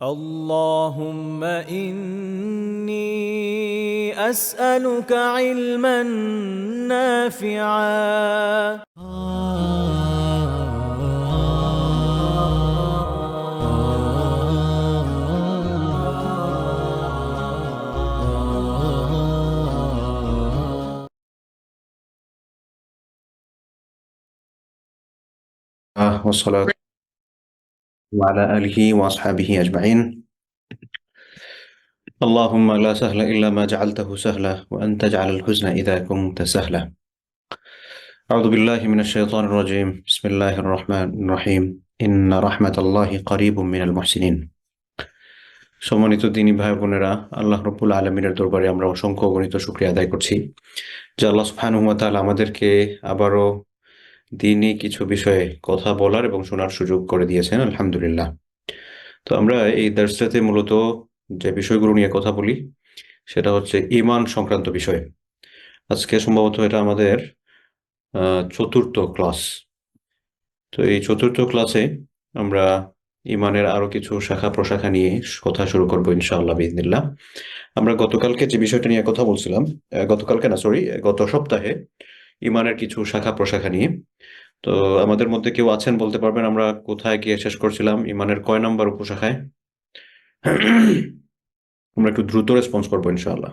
اللهم إني أسألك علما نافعا. والصلاة وعلى آله وأصحابه أجمعين. اللهم لا سهل إلا ما جعلته سهلا وأنت تجعل الحزن إذا كنت سهلا. أعوذ بالله من الشيطان الرجيم. بسم الله الرحمن الرحيم. إن رحمة الله قريب من المحسنين. সম্মানিত দিনী ভাই বোনেরা, আল্লাহ রাব্বুল আলামিনের দরবারে আমরা অসংখ্য অগণিত শুকরিয়া আদায় করছি যে আল্লাহ সুবহানাহু ওয়া তাআলা আমাদেরকে আবারও দিনী কিছু বিষয়ে কথা বলার এবং শোনার সুযোগ করে দিয়েছেন। আলহামদুলিল্লাহ। তো আমরা এই দার্সটাতে মূলত যে বিষয়গুলো নিয়ে কথা বলি সেটা হচ্ছে ঈমান সংক্রান্ত বিষয়। আজকে সম্ভবত এটা আমাদের চতুর্থ ক্লাস। তো এই চতুর্থ ক্লাসে আমরা ঈমানের আরো কিছু শাখা প্রশাখা নিয়ে কথা শুরু করবো ইনশাআল্লাহ বিইজনিল্লাহ। আমরা গতকালকে যে বিষয়টা নিয়ে কথা বলছিলাম, গত সপ্তাহে ঈমানের কিছু শাখা প্রশাখা নিয়ে। তো আমাদের মধ্যে কেউ আছেন বলতে পারবেন আমরা কোথায় গিয়ে শেষ করছিলাম, ঈমানের কয় নাম্বার উপশাখায়? আমরা একটু দ্রুত রেসপন্স করবো ইনশাআল্লাহ।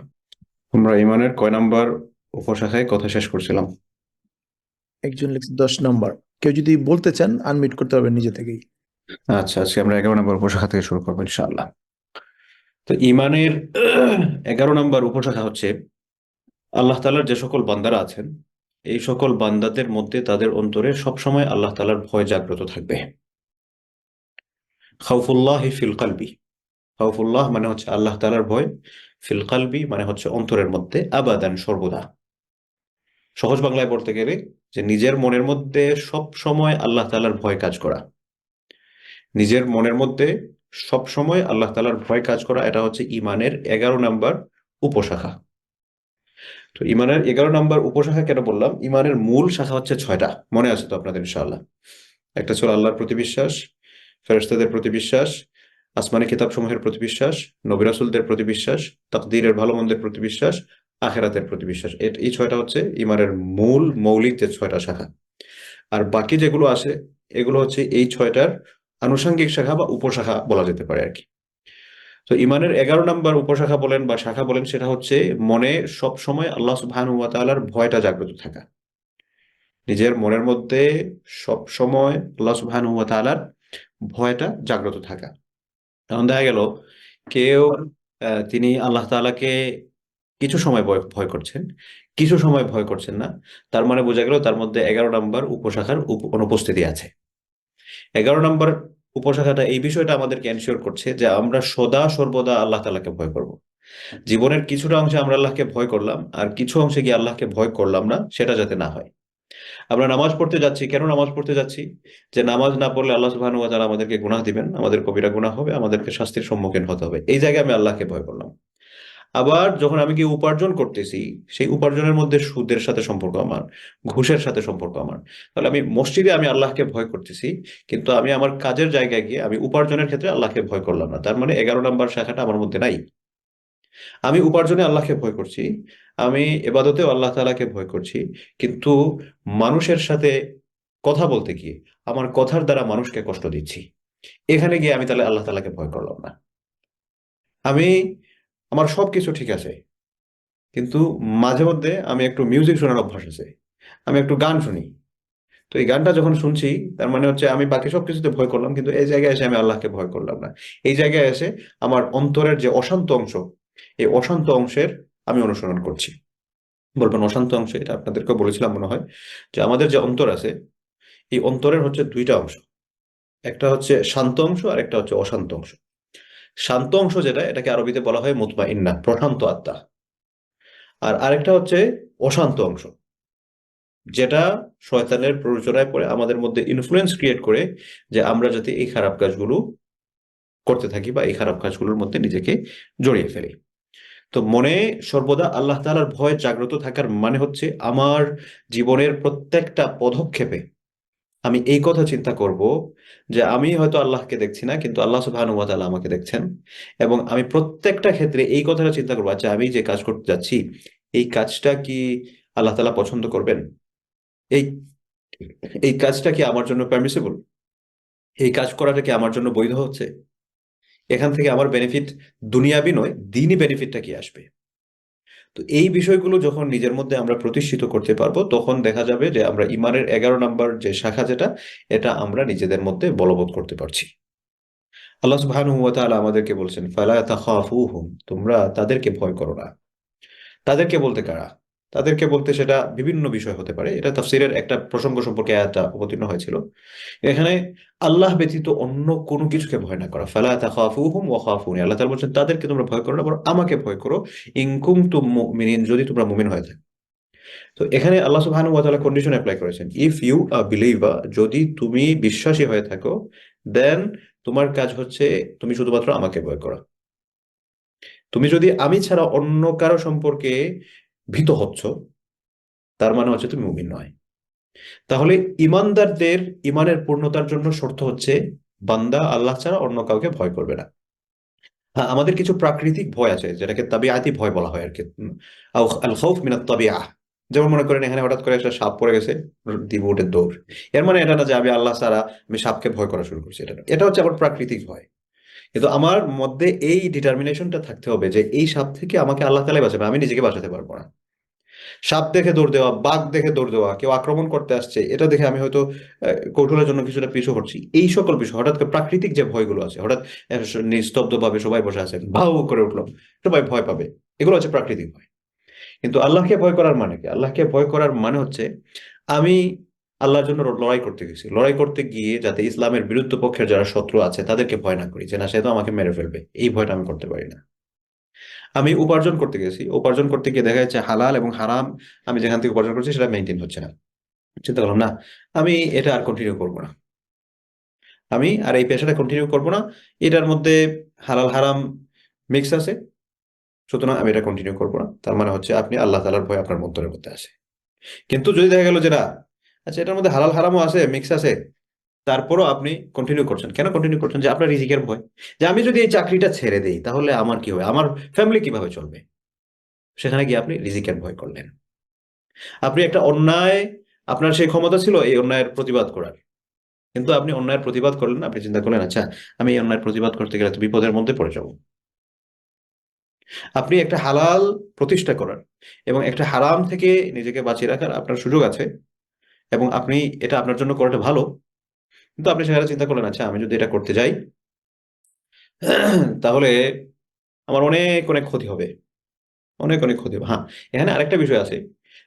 আমরা ঈমানের কয় নাম্বার উপশাখায় কথা শেষ করছিলাম? একজন লিখছে 10 নম্বর। কেউ যদি বলতে চান আনমিউট করতে পারবেন নিজে থেকেই। আচ্ছা, আজকে আমরা 11 নম্বর উপশাখা থেকে শুরু করবো ইনশাআল্লাহ। তো ঈমানের 11 নম্বর উপশাখা হচ্ছে আল্লাহ তাআলার যে সকল বান্দারা আছেন, এই সকল বান্দাদের মধ্যে তাদের অন্তরে সবসময় আল্লাহ তাআলার ভয় জাগ্রত থাকবে। খাউফুল্লাহি ফিল কলবি। খাউফুল্লাহ মানে হচ্ছে আল্লাহ তাআলার ভয়, ফিল কলবি মানে হচ্ছে অন্তরের মধ্যে, আবাদান সর্বদা। সহজ বাংলায় বলতে গেলে যে নিজের মনের মধ্যে সব সময় আল্লাহ তাআলার ভয় কাজ করা। নিজের মনের মধ্যে সব সময় আল্লাহ তাআলার ভয় কাজ করা, এটা হচ্ছে ঈমানের 11 নম্বর উপশাখা। তো ঈমানের 11 নম্বর উপশাখা কেন বললাম? ঈমানের মূল শাখা হচ্ছে 6টা, মনে আছে তো আপনাদের ইনশাআল্লাহ? একটা ছিল আল্লাহর প্রতি বিশ্বাস, ফেরেশতাদের প্রতি বিশ্বাস, আসমানি কিতাবসমূহের প্রতি বিশ্বাস, নবী রাসূলদের প্রতি বিশ্বাস, তাকদীরের ভালো মন্দের প্রতি বিশ্বাস, আখিরাতের প্রতি বিশ্বাস। এই 6টা হচ্ছে ঈমানের মূল মৌলিক যে 6টা শাখা। আর বাকি যেগুলো আছে এগুলো হচ্ছে এই 6টার আনুষঙ্গিক শাখা বা উপশাখা বলা যেতে পারে আর কি। তো ঈমানের 11 নম্বর উপশাখা বলেন বা শাখা বলেন, সেটা হচ্ছে মনে সব সময় আল্লাহ সুবহানাহু ওয়া তাআলার ভয়টা জাগ্রত থাকা। নিজের মনের মধ্যে সব সময় আল্লাহ সুবহানাহু ওয়া তাআলার ভয়টা জাগ্রত থাকা। এখন দেখা গেল কেউ তিনি আল্লাহ তাআলাকে কিছু সময় ভয় করছেন, কিছু সময় ভয় করছেন না। তার মানে বোঝা গেল তার মধ্যে 11 নম্বর উপশাখার অনুপস্থিতি আছে। 11 নম্বর উপশাখাটা এই বিষয়টা আমাদেরকে এনশিওর করছে যে আমরা সদা সর্বদা আল্লাহ তাআলাকে ভয় করব। জীবনের কিছুটা অংশে আমরা আল্লাহকে ভয় করলাম আর কিছু অংশে গিয়ে আল্লাহকে ভয় করলাম না, সেটা যাতে না হয়। আমরা নামাজ পড়তে যাচ্ছি, কেন নামাজ পড়তে যাচ্ছি? যে নামাজ না পড়লে আল্লাহ সুবহানাহু ওয়া তাআলা আমাদেরকে গুনাহ দিবেন, আমাদের কবিরা গুনাহ হবে, আমাদেরকে শাস্তির সম্মুখীন হতে হবে। এই জায়গায় আমি আল্লাহকে ভয় করলাম। আবার যখন আমি কি উপার্জন করতেছি, সেই উপার্জনের মধ্যে সুদের সাথে সম্পর্ক আমার, ঘুষের সাথে সম্পর্ক আমার, তাহলে আমি মসজিদে আমি আল্লাহকে ভয় করতেছি, কিন্তু আমি আমার কাজের জায়গায় গিয়ে আমি উপার্জনের ক্ষেত্রে আল্লাহকে ভয় করলাম না। তার মানে 11 নম্বর শাখাটা আমার মধ্যে নাই। আমি উপার্জনে আল্লাহকে ভয় করছি, আমি ইবাদতেও আল্লাহ তাআলাকে ভয় করছি, কিন্তু মানুষের সাথে কথা বলতে গিয়ে আমার কথার দ্বারা মানুষকে কষ্ট দিচ্ছি, এখানে গিয়ে আমি তাহলে আল্লাহ তাআলাকে ভয় করলাম না। আমি আমার সবকিছু ঠিক আছে, কিন্তু মাঝে মধ্যে আমি একটু মিউজিক শোনার অভ্যাস আছে, আমি একটু গান শুনি। তো এই গানটা যখন শুনছি, তার মানে হচ্ছে আমি বাকি সবকিছুতে ভয় করলাম, কিন্তু এই জায়গায় এসে আমি আল্লাহকে ভয় করলাম না। এই জায়গায় এসে আমার অন্তরের যে অশান্ত অংশ, এই অশান্ত অংশের আমি অনুসরণ করছি। বলবেন অশান্ত অংশ, এটা আপনাদেরকে বলেছিলাম মনে হয়, যে আমাদের যে অন্তর আছে, এই অন্তরের হচ্ছে দুইটা অংশ। একটা হচ্ছে শান্ত অংশ আর একটা হচ্ছে অশান্ত অংশ। শান্ত অংশ যেটা, এটাকে আরবিতে বলা হয় মুতমাইন্না, প্রশান্ত আত্মা। আর আরেকটা হচ্ছে অশান্ত অংশ, যেটা শয়তানের প্ররোচনায় পড়ে আমাদের মধ্যে ইনফ্লুয়েন্স ক্রিয়েট করে যে আমরা যাতে এই খারাপ কাজগুলো করতে থাকি বা এই খারাপ কাজগুলোর মধ্যে নিজেকে জড়িয়ে ফেলি। তো মনে সর্বদা আল্লাহ তাআলার ভয় জাগ্রত থাকার মানে হচ্ছে আমার জীবনের প্রত্যেকটা পদক্ষেপে আমি এই কথা চিন্তা করব যে আমি হয়তো আল্লাহকে দেখছি না, কিন্তু আল্লাহ সুবহানাহু ওয়া তাআলা আমাকে দেখছেন, এবং আমি প্রত্যেকটা ক্ষেত্রে এই কথাটা চিন্তা করবো, আচ্ছা আমি যে কাজ করতে যাচ্ছি এই কাজটা কি আল্লাহ তাআলা পছন্দ করবেন, এই এই কাজটা কি আমার জন্য পারমিসিবল, এই কাজ করাটা কি আমার জন্য বৈধ হচ্ছে, এখান থেকে আমার বেনিফিট দুনিয়াবি নয় দ্বীনি বেনিফিটটা কি আসবে। তো এই বিষয়গুলো যখন নিজের মধ্যে আমরা প্রতিষ্ঠিত করতে পারবো, তখন দেখা যাবে যে আমরা ইমানের 11 নম্বর যে শাখা যেটা, এটা আমরা নিজেদের মধ্যে বলবৎ করতে পারছি। আল্লাহ সুবহানাহু ওয়া তাআলা আমাদেরকে বলছেন, ফালা তাখাফুহুম, তোমরা তাদেরকে ভয় করো না। তাদেরকে বলতে কারা? তাদেরকে বলতে সেটা বিভিন্ন বিষয় হতে পারে। এটা তাফসীরের একটা প্রসঙ্গ সম্পর্কে আয়াতটা অবতীর্ণ হয়েছিল। এখানে আল্লাহ ব্যতীত অন্য কোনো কিছুকে ভয় না করা। ফালা তাখাফুহুম ওয়া খাফুনি, আল্লাহ তাআলা বলছেন তাদেরকে তোমরা ভয় করো না, বরং আমাকে ভয় করো। ইন কুনতুম মুমিনিন, যদি তোমরা মুমিন হয়ে থাকো। তো এখানে আল্লাহ সুবহানাহু ওয়া তাআলা কন্ডিশন অ্যাপ্লাই করেছেন, ইফ ইউ আ বিলিভার, যদি তুমি বিশ্বাসী হয়ে থাকো, দেন তোমার কাজ হচ্ছে তুমি শুধুমাত্র আমাকে ভয় করো। তুমি যদি আমি ছাড়া অন্য কারো সম্পর্কে ভীত হচ্ছ, তার মানে হচ্ছে তুমি মুমিন নয়। তাহলে ইমানদারদের ইমানের পূর্ণতার জন্য শর্ত হচ্ছে বান্দা আল্লাহ ছাড়া অন্য কাউকে ভয় করবে না। হ্যাঁ, আমাদের কিছু প্রাকৃতিক ভয় আছে যেটাকে তাবিআতি ভয় বলা হয় আর কি, আল খাউফ মিনাত তাবিআহ। যেমন মনে করেন এখানে হঠাৎ করে একটা সাপ পড়ে গেছে, দিব উঠে দৌড়, এর মানে এটা না যে আমি আল্লাহ ছাড়া আমি সাপকে ভয় করা শুরু করছি, এটা না। এটা হচ্ছে আমার প্রাকৃতিক ভয়। কিন্তু আমার মধ্যে এই ডিটারমিনেশনটা থাকতে হবে যে এই সাপ থেকে আমাকে আল্লাহ তাআলাই বাঁচাবে, আমি নিজেকে বাঁচাতে পারবো না। সাপ দেখে দৌড় দেওয়া, বাঘ দেখে দৌড় দেওয়া, কেউ আক্রমণ করতে আসছে এটা দেখে আমি হয়তো কৌশলের জন্য কিছুটা পিছু হচ্ছি, এই সকল বিষয় হঠাৎ করে প্রাকৃতিক যে ভয়গুলো আছে, হঠাৎ নিস্তব্ধ ভাবে সবাই বসে আছেন, ভাউ করে উঠলো, সবাই ভয় পাবে, এগুলো হচ্ছে প্রাকৃতিক ভয়। কিন্তু আল্লাহকে ভয় করার মানে কি? আল্লাহকে ভয় করার মানে হচ্ছে আমি আল্লাহর জন্য লড়াই করতে গেছি, লড়াই করতে গিয়ে যাতে ইসলামের বিরুদ্ধ পক্ষের যারা শত্রু আছে তাদেরকে ভয় না করি, যে না সে তো আমাকে মেরে ফেলবে, এই ভয়টা আমি করতে পারি না। আমি উপার্জন করতে গেছি, উপার্জন করতে গিয়ে দেখা যাচ্ছে হালাল এবং হারাম আমি যেখান থেকে উপার্জন করছি সেটা মেনটেন হচ্ছে না, চিন্তা করলাম না আমি এটা আর কন্টিনিউ করবো না, আমি আর এই পেশাটা কন্টিনিউ করবো না, এটার মধ্যে হালাল হারাম মিক্স আছে, সুতরাং আমি এটা কন্টিনিউ করবো না। তার মানে হচ্ছে আপনি আল্লাহ তাআলার ভয় আপনার অন্তরের মধ্যে আছে। কিন্তু যদি দেখা গেল যে না, আচ্ছা এটার মধ্যে হালাল হারামও আছে, মিক্স আছে, তারপরও আপনি কন্টিনিউ করছেন, কেন কন্টিনিউ করছেন? যে আপনার রিজিকের ভয়, যে আমি যদি এই চাকরিটা ছেড়ে দেই তাহলে আমার কি হবে, আমার ফ্যামিলি কিভাবে চলবে, সেখানে গিয়ে আপনি রিজিকের ভয় করলেন। আপনি একটা অন্যায়, আপনার সেই ক্ষমতা ছিল এই অন্যায়ের প্রতিবাদ করার, কিন্তু আপনি অন্যায়ের প্রতিবাদ করলেন না, আপনি চিন্তা করলেন আচ্ছা আমি এই অন্যায়ের প্রতিবাদ করতে গেলে তো বিপদের মধ্যে পড়ে যাব। আপনি একটা হালাল প্রতিষ্ঠা করার এবং একটা হারাম থেকে নিজেকে বাঁচিয়ে রাখার আপনার সুযোগ আছে, এবং আপনি এটা আপনার জন্য করাটা ভালো, কিন্তু আপনি সেখানে চিন্তা করলেন আচ্ছা আমি যদি এটা করতে যাই তাহলে আমার অনেক অনেক ক্ষতি হবে, অনেক অনেক ক্ষতি হবে। হ্যাঁ, এখানে আরেকটা বিষয় আছে,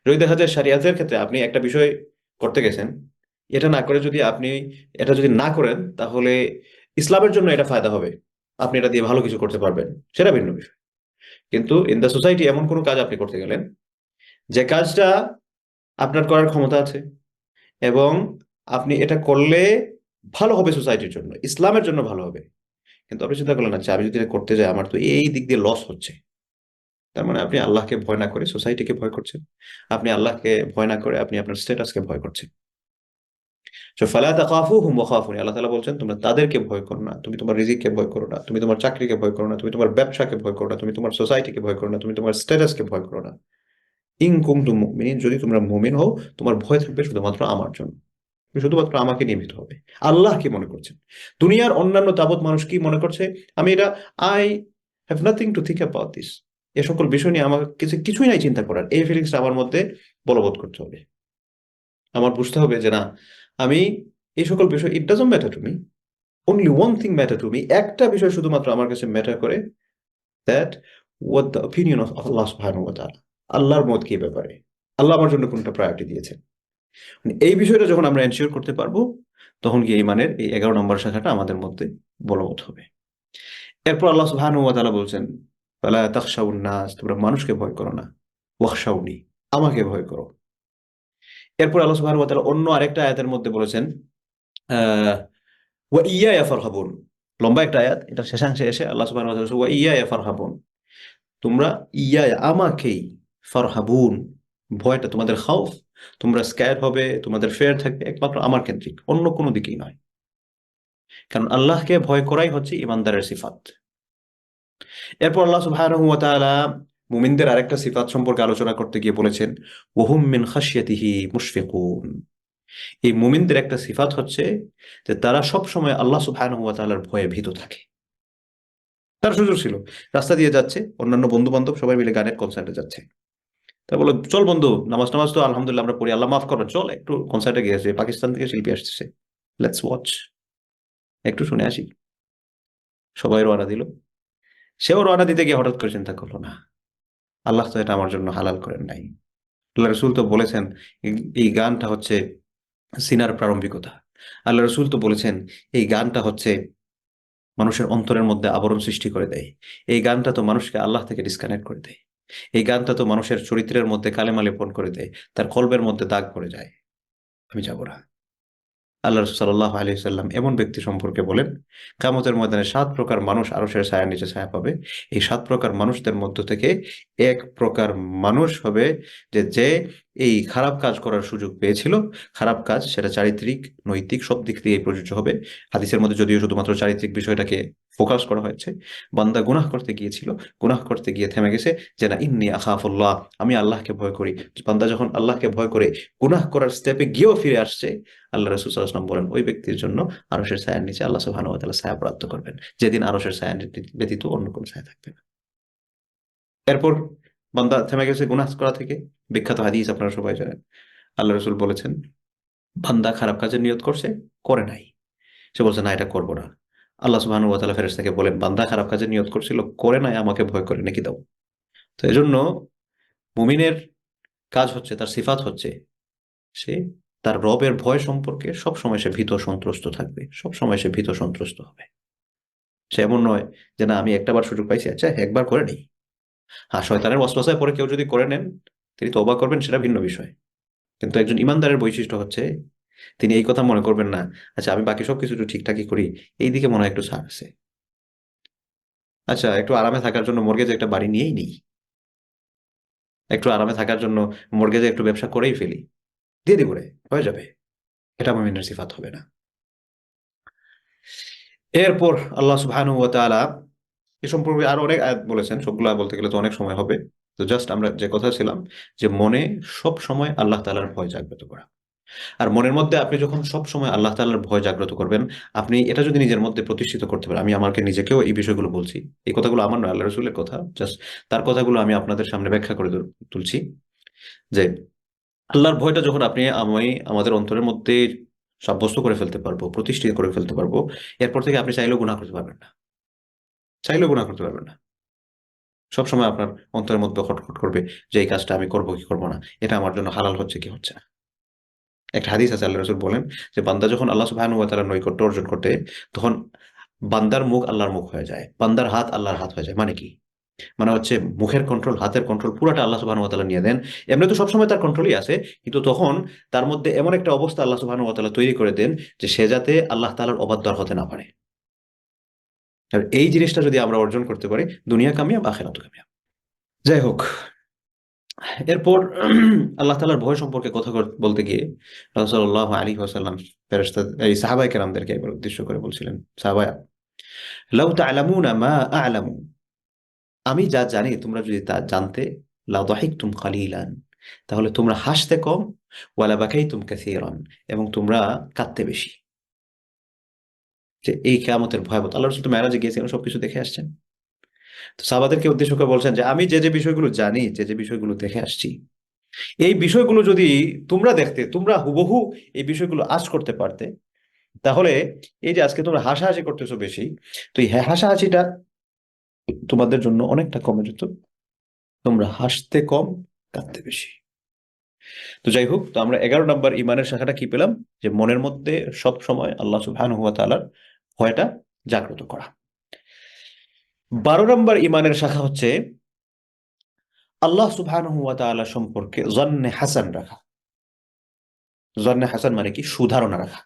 যদি দেখা যায় শরিয়াতের ক্ষেত্রে আপনি একটা বিষয় করতে গেছেন, এটা না করে যদি আপনি এটা যদি না করেন তাহলে ইসলামের জন্য এটা ফায়দা হবে, আপনি এটা দিয়ে ভালো কিছু করতে পারবেন, সেটা ভিন্ন বিষয়। কিন্তু ইন দ্য সোসাইটি এমন কোনো কাজ আপনি করতে গেলেন যে কাজটা আপনার করার ক্ষমতা আছে, এবং আপনি এটা করলে ভালো হবে সোসাইটির জন্য, ইসলামের জন্য ভালো হবে, কিন্তু আপনি চিন্তা করলেন আচ্ছা আমি যদি এটা করতে যাই আমার তো এই দিক দিয়ে লস হচ্ছে। তার মানে আপনি আল্লাহকে ভয় না করে সোসাইটিকে ভয় করছেন, আপনি আল্লাহকে ভয় না করে আপনি আপনার স্ট্যাটাসকে ভয় করছেন। তো ফালা তাখাফুহুম ওয়া খাফুনি, আল্লাহ তাআলা বলছেন তোমরা তাদেরকে ভয় করো না, তুমি তোমার রিজিককে ভয় করো না, তুমি তোমার চাকরিকে ভয় করো না, তুমি তোমার ব্যবসাকে ভয় করো না, তুমি তোমার সোসাইটিকে ভয় করো না, তুমি তোমার স্ট্যাটাসকে ভয় করো না। ইন কুনতুম মুমিনিন, যদি তোমরা মুমিন হও তোমার ভয় থাকবে শুধুমাত্র আমার জন্য, তুমি শুধুমাত্র আমাকে নিয়ে ভীত হবে। আল্লাহ কি মনে করছেন, দুনিয়ার অন্যান্য তাবৎ মানুষ কি মনে করছে, আমি এটা I have nothing to think about this, এ সকল বিষয় নিয়ে আমার কিছুই নাই চিন্তা করার, এই ফিলিংসটা আমার মধ্যে বলবৎ করতে হবে। আমার বুঝতে হবে যে না, আমি এই সকল বিষয় it doesn't matter to me, only one thing matter to me, একটা বিষয় শুধুমাত্র আমার কাছে ম্যাটার করে, that what the opinion of Allah সুবহানাহু ওয়া তাআলা, আল্লাহর মত কি ব্যাপারে, আল্লাহ আমার জন্য কোনটা প্রায়োরিটি দিয়েছেন। এই বিষয়টা যখন আমরা এনশিওর করতে পারবো, তখন কি ইমানের এই 11 নম্বর শাখাটা আমাদের মধ্যে বলবৎ হবে। এরপর আল্লাহ সুবহানাহু ওয়া তাআলা বলছেন, ফালা তাখশাউন নাস, তোমরা মানুষকে ভয় করো না, ওয়াখশাউনি, আমাকে ভয় করো। এরপর আল্লাহ সুবহানাহু ওয়া তাআলা অন্য আরেকটা আয়াতের মধ্যে বলেছেন, আহ ওয়া ইয়ায়া ফারহাবুন, লম্বা একটা আয়াত, এটা শেষাংশে এসে আল্লাহ সুবহানাহু ওয়া তাআলা বলেছেন, ওয়া ইয়ায়া ফারহাবুন, তোমরা ইয়ায়া আমাকেই, ফারহাবুন ভয়টা তোমাদের খাউফ, তোমরা স্ক্যার হবে, তোমাদের ফেয়ার থাকবে একমাত্র আমার কেন্দ্রিক, অন্য কোনো দিকেই নয়। কারণ আল্লাহকে ভয় করাই হচ্ছে ইমানদারের সিফাত। এরপর আল্লাহ সুবহানাহু ওয়া তাআলা মুমিনদের আরেকটা সিফাত সম্পর্কে আলোচনা করতে গিয়ে বলেছেন, ওয়াহুম মিন খাশিয়াতিহি মুশফিকুন। এই মুমিনদের একটা সিফাত হচ্ছে যে তারা সব সময় আল্লাহ সুবহানাহু ওয়া তাআলার ভয়ে ভীত থাকে। তার সুযোগ ছিল, রাস্তা দিয়ে যাচ্ছে, অন্যান্য বন্ধু বান্ধব সবাই মিলে গানের কনসার্টে যাচ্ছে, তা বলো চল বন্ধু, নামাজ নামাজ তো আলহামদুলিল্লাহ আমরা পড়ি, আল্লাহ মাফ করবেন, চল একটু কনসার্টে গিয়েছে, পাকিস্তান থেকে শিল্পী আসতেছে, লেটস ওয়াচ, একটু শুনে আসি। সবাই রওনা দিল, সেও রওনা দিতে গিয়ে হঠাৎ করে চিন্তা করলো, না, আল্লাহ তো এটা আমার জন্য হালাল করেন নাই। আল্লাহ রসুল তো বলেছেন এই গানটা হচ্ছে সিনার প্রারম্ভিকতা। আল্লাহ রসুল তো বলেছেন এই গানটা হচ্ছে মানুষের অন্তরের মধ্যে আবরণ সৃষ্টি করে দেয়, এই গানটা তো মানুষকে আল্লাহ থেকে ডিসকানেক্ট করে দেয়, এই গানটা তো মানুষের চরিত্রের মধ্যে কালেমা লেপন করে দেয়, তার কলবের মধ্যে দাগ পড়ে যায়, আমি যাবো না। আল্লাহ রাসূল সাল্লাল্লাহু আলাইহি সাল্লাম এমন ব্যক্তি সম্পর্কে বলেন, কিয়ামতের ময়দানে 7 প্রকার মানুষ আরশের ছায়ার নিচে ছায়া পাবে। এই 7 প্রকার মানুষদের মধ্য থেকে এক প্রকার মানুষ হবে যে এই খারাপ কাজ করার সুযোগ পেয়েছিল, খারাপ কাজ সেটা চারিত্রিক নৈতিক সব দিক দিয়ে প্রযোজ্য হবে। হাদিসের মধ্যে যদিও শুধুমাত্র চারিত্রিক বিষয়টাকে ফোকাস করা হয়েছে, বান্দা গুনাহ করতে গিয়েছিল, গুনাহ করতে গিয়ে থেমে গেছে যে না ইন্নী আখাফুল্লাহ, আমি আল্লাহকে ভয় করি। বান্দা যখন আল্লাহকে ভয় করে গুনাহ করার স্টেপে গিয়েও ফিরে আসছে, আল্লাহ রাসূল সাল্লাল্লাহু আলাইহি ওয়াসাল্লাম বলেন ওই ব্যক্তির জন্য আরশের ছায়ার নিচে আল্লাহ সুবহানাহু ওয়া তাআলা ছায়া প্রাপ্ত করবেন, যেদিন আরশের ছায়া ব্যতীত অন্য কোনো ছায়া থাকবে না। এরপর বান্দা থেমে গেছে গুনাহ করা থেকে, বিখ্যাত হাদিস আপনারা সবাই জানেন, আল্লাহ রাসূল বলেছেন বান্দা খারাপ কাজের নিয়ত করছে, করে নাই, সে বলছে না এটা করবো না। আল্লাহ সুবহানাহু ওয়া তাআলা ফেরেশতাকে বলেন বান্দা খারাপ কাজের নিয়ত করছিল, করে নাই, আমাকে ভয় করে, নেকি দাও। তো এজন্য মুমিনের কাজ হচ্ছে, তার সিফাত হচ্ছে সে তার রবের ভয় সম্পর্কে সবসময় সে ভীত সন্ত্রস্ত থাকবে, সবসময় সে ভীত সন্ত্রস্ত হবে। সে এমন নয় যে না আমি একটাবার সুযোগ পাইছি, আচ্ছা একবার করে নেই। হ্যাঁ, শয়তানের ওয়াসওয়াসায় পরে কেউ যদি করে নেন, তিনি তওবা করবেন, সেটা ভিন্ন বিষয়। কিন্তু একজন ইমানদারের বৈশিষ্ট্য হচ্ছে তিনি এই কথা মনে করবেন না, আচ্ছা আমি বাকি সবকিছু একটু ঠিকঠাকই করি, এই দিকে মনে হয় একটু ছাড় আছে, আচ্ছা একটু আরামে থাকার জন্য মর্গেজে একটা বাড়ি নিয়েই নিই, একটু আরামে থাকার জন্য মর্গেজে একটু ব্যবসা করেই ফেলি, দিয়ে দিব রে, হয়ে যাবে। এটা মুমিনের সিফাত হবে না। এরপর আল্লাহ সুবহানাহু ওয়া তাআলা এ সম্পর্কে আরো অনেক আয়াত বলেছেন, সবগুলা বলতে গেলে তো অনেক সময় হবে। তো জাস্ট আমরা যে কথা ছিলাম যে মনে সব সময় আল্লাহ তাআলার ভয় জাগ্রত করা। আর মনের মধ্যে আপনি যখন সব সময় আল্লাহ তাআলার ভয় জাগ্রত করবেন, আপনি এটা যদি নিজের মধ্যে প্রতিষ্ঠিত করতে পারেন, আমি আমাকে নিজেকেও এই বিষয়গুলো বলছি, এই কথাগুলো আমার নয়, আল্লাহ রাসূলের কথা, জাস্ট তার কথাগুলো আমি আপনাদের সামনে ব্যাখ্যা করে তুলছি যে আল্লাহর ভয়টা যখন আপনি আমি আমাদের অন্তরের মধ্যে সাব্যস্ত করে ফেলতে পারবো, প্রতিষ্ঠিত করে ফেলতে পারবো, এরপর থেকে আপনি চাইলেও গুনাহ করতে পারবেন না, চাইলেও গুনাহ করতে পারবেন না। সবসময় আপনার অন্তরের মধ্যে খটখট করবে যে এই কাজটা আমি করবো কি করবো না, এটা আমার জন্য হালাল হচ্ছে কি হচ্ছে না। একটা হাদিস আছে, আল্লাহ রাসূল বলেন যে বান্দা যখন আল্লাহ সুবহানাহু ওয়া তাআলার নৈকট্য অর্জন করতে, তখন বান্দার মুখ আল্লাহর মুখ হয়ে যায়, বান্দার হাত আল্লাহর হাত হয়ে যায়। মানে কি? মানে হচ্ছে মুখের কন্ট্রোল, হাতের কন্ট্রোল পুরাটা আল্লাহ সুবহানাহু ওয়া তাআলা নিয়ে দেন। এমনি তো সবসময় তার কন্ট্রোলই আছে, কিন্তু তখন তার মধ্যে এমন একটা অবস্থা আল্লাহ সুবহানাহু ওয়া তাআলা তৈরি করে দেন যে সে যাতে আল্লাহ তাআলার অবাধ্য আর হতে না পারে। আর এই জিনিসটা যদি আমরা অর্জন করতে পারি, দুনিয়া কামিয়াব, আখিরাতও কামিয়াব। যাই হোক, এরপর আল্লাহ তাআলার ভয় সম্পর্কে কথা বলতে গিয়ে রাসূলুল্লাহ সাল্লাল্লাহু আলাইহি ওয়াসাল্লাম ফেরেশতা এই সাহাবায়ে কেরামদেরকে এবার উদ্দেশ্য করে বলছিলেন, সাহাবায়া লাউ তা'লামুনা মা আ'লামু, আমি যা জানি তোমরা যদি তা জানতে, লা দাহিকতুম কালিলান, তাহলে তোমরা হাসতে কম, ওয়ালা বাকাইতুম কাসীরান, এবং তোমরা কাঁদতে বেশি। যে এই কিয়ামতের ভয়াবহতা, আল্লাহ রাসূল তো মেরাজে গিয়েছিলেন, সবকিছু দেখে আসছেন। তো সাহাবাদেরকে উদ্দেশ্য করে বলছেন যে আমি যে বিষয়গুলো জানি, যে বিষয়গুলো দেখে আসছি, এই বিষয়গুলো যদি তোমরা দেখতে, তোমরা হুবহু এই বিষয়গুলো আঁচ করতে পারতে, তাহলে এই যে আজকে তোমরা হাসাহাসি করতেছো বেশি, তো এই হাসাহাসিটা তোমাদের জন্য অনেকটা কমে যেত, তোমরা হাসতে কম, কাঁদতে বেশি। তো যাই হোক, তো আমরা 11 নম্বর ইমানের শাখাটা কি পেলাম, যে মনের মধ্যে সব সময় আল্লাহ সুবহানাহু ওয়া তাআলার ভয়টা জাগ্রত করা। 12 নম্বর ইমানের শাখা হচ্ছে আল্লাহ সুবহানাহু ওয়া তাআলা সম্পর্কে জন্নে হাসান রাখা। জন্নে হাসান মানে কি? সুধারণা রাখা।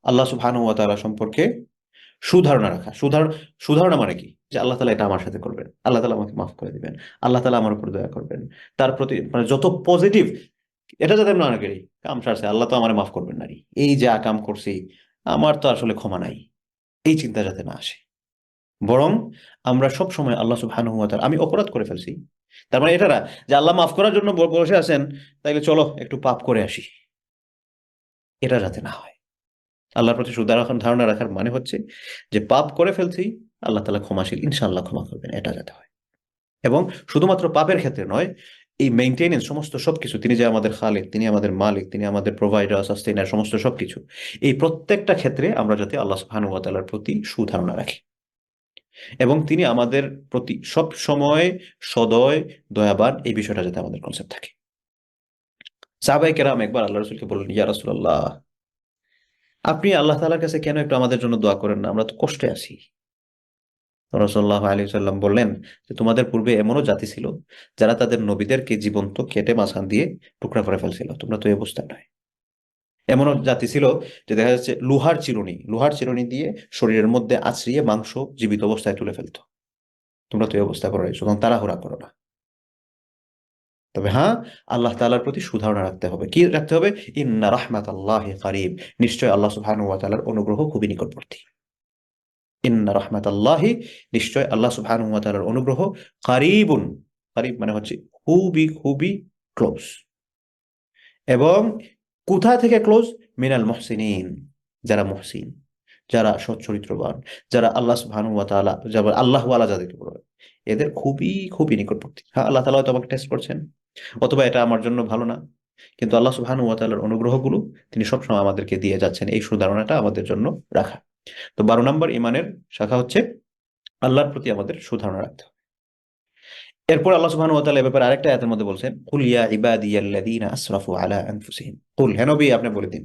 আল্লাহ সুবহানাহু ওয়া তাআলা সম্পর্কে সুধারণা রাখা। সুধারণা মানে কি? যে আল্লাহ তাআলা এটা আমার সাথে করবেন, আল্লাহ তাআলা আমাকে মাফ করে দিবেন, আল্লাহ তাআলা আমার উপর দয়া করবেন, তার প্রতি মানে যত পজিটিভ এটা যাতে না করি, কাম সারছে, আল্লাহ তো আমার মাফ করবেন না রে। এই যে কাম করছি, আমার তো আসলে ক্ষমা নাই, এই চিন্তা যাতে না আসে। বরং আমরা সব সময় আল্লাহ সুবহানাহু ওয়া তাআলা, আমি অপরাধ করে ফেলছি, তার মানে এটা না যে আল্লাহ মাফ করার জন্য বসে আছেন, তাইলে চলো একটু পাপ করে আসি, এটা যাতে না হয়। আল্লাহর প্রতি সুদারণ ধারণা রাখার মানে হচ্ছে যে পাপ করে ফেলছি, আল্লাহ তাআলা ক্ষমাশীল, ইনশাআল্লাহ ক্ষমা করবেন, এটা যাতে হয়। এবং শুধুমাত্র পাপের ক্ষেত্রে নয়, এই মেইনটেনেন্স সমস্ত সবকিছু, তিনি যে আমাদের খালিক, তিনি আমাদের মালিক, তিনি আমাদের প্রোভাইডার, সাস্টেইনার, সমস্ত সবকিছু, এই প্রত্যেকটা ক্ষেত্রে আমরা যাতে আল্লাহ সুবহানাহু ওয়া তাআলার প্রতি সুধারণা রাখি এবং তিনি আমাদের প্রতি সব সময় সদয়, দয়াবান, এই বিষয়টা যাতে আমাদের কনসেপ্ট থাকে। সাহাবায়ে কেরাম একবার আল্লাহ রাসূলকে বললেন, ইয়া রাসূলুল্লাহ, আপনি আল্লাহ তাআলার কাছে কেন একটু আমাদের জন্য দোয়া করেন না, আমরা তো কষ্টে আছি। রাসূলুল্লাহ আলাইহি ওয়াসাল্লাম বললেন যে তোমাদের পূর্বে এমনও জাতি ছিল যারা তাদের নবীদেরকে জীবন্ত কেটে মাঝখান দিয়ে টুকরা করে ফেলছিল, তোমরা তো এই অবস্থা নয়। এমনও জাতি ছিল যে দেখা যাচ্ছে লোহার চিরুনি দিয়ে শরীরের মধ্যে আছড়িয়ে মাংস জীবিত অবস্থায় তুলে ফেলতো, তোমরা তো এই অবস্থা করো নাই, সুতরাং তাড়াহুড়া করো না। তবে হ্যাঁ, আল্লাহ তাআলার প্রতি সুধারণা রাখতে হবে। কি রাখতে হবে? ইন্না রাহমাতাল্লাহি কারীব, নিশ্চয় আল্লাহ সুবহানাহু ওয়া তাআলার অনুগ্রহ খুবই নিকটবর্তী। ইন্না রাহমাতাল্লাহি, নিশ্চয় আল্লাহ সুবহানাহু ওয়া তাআলার অনুগ্রহ, কারীবুন, কারীব মানে হচ্ছে খুবই খুবই ক্লোজ। এবং কোথা থেকে ক্লোজ? মিনাল মুহসিনিন, যারা মুহসিন, যারা সৎ চরিত্রবান, যারা আল্লাহ সুবহানাহু ওয়া তাআলা, যারা আল্লাহ ওয়ালা যাদেরকে বলা হয়, এদের খুবই খুবই নিকটবর্তী। হ্যাঁ, আল্লাহ তাআলা হয়তো আমাকে টেস্ট করছেন, অথবা এটা আমার জন্য ভালো না, কিন্তু আল্লাহ সুবহানাহু ওয়া তাআলার অনুগ্রহগুলো তিনি সবসময় আমাদেরকে দিয়ে যাচ্ছেন, এই সুধারণাটা আমাদের জন্য রাখা। তো 12 নম্বর ইমানের শাখা হচ্ছে আল্লাহর প্রতি আমাদের সুধারণা রাখতে হবে। এরপর আল্লাহ সুবহানাহু ওয়া তাআলা এ ব্যাপারে আরেকটা আয়াতের মধ্যে বলছেন, কুল ইয়া ইবাদিয়াল্লাযীনা আসরাফু আলা আনফুসিহিম, কুল, হে নবী আপনি বলে দিন,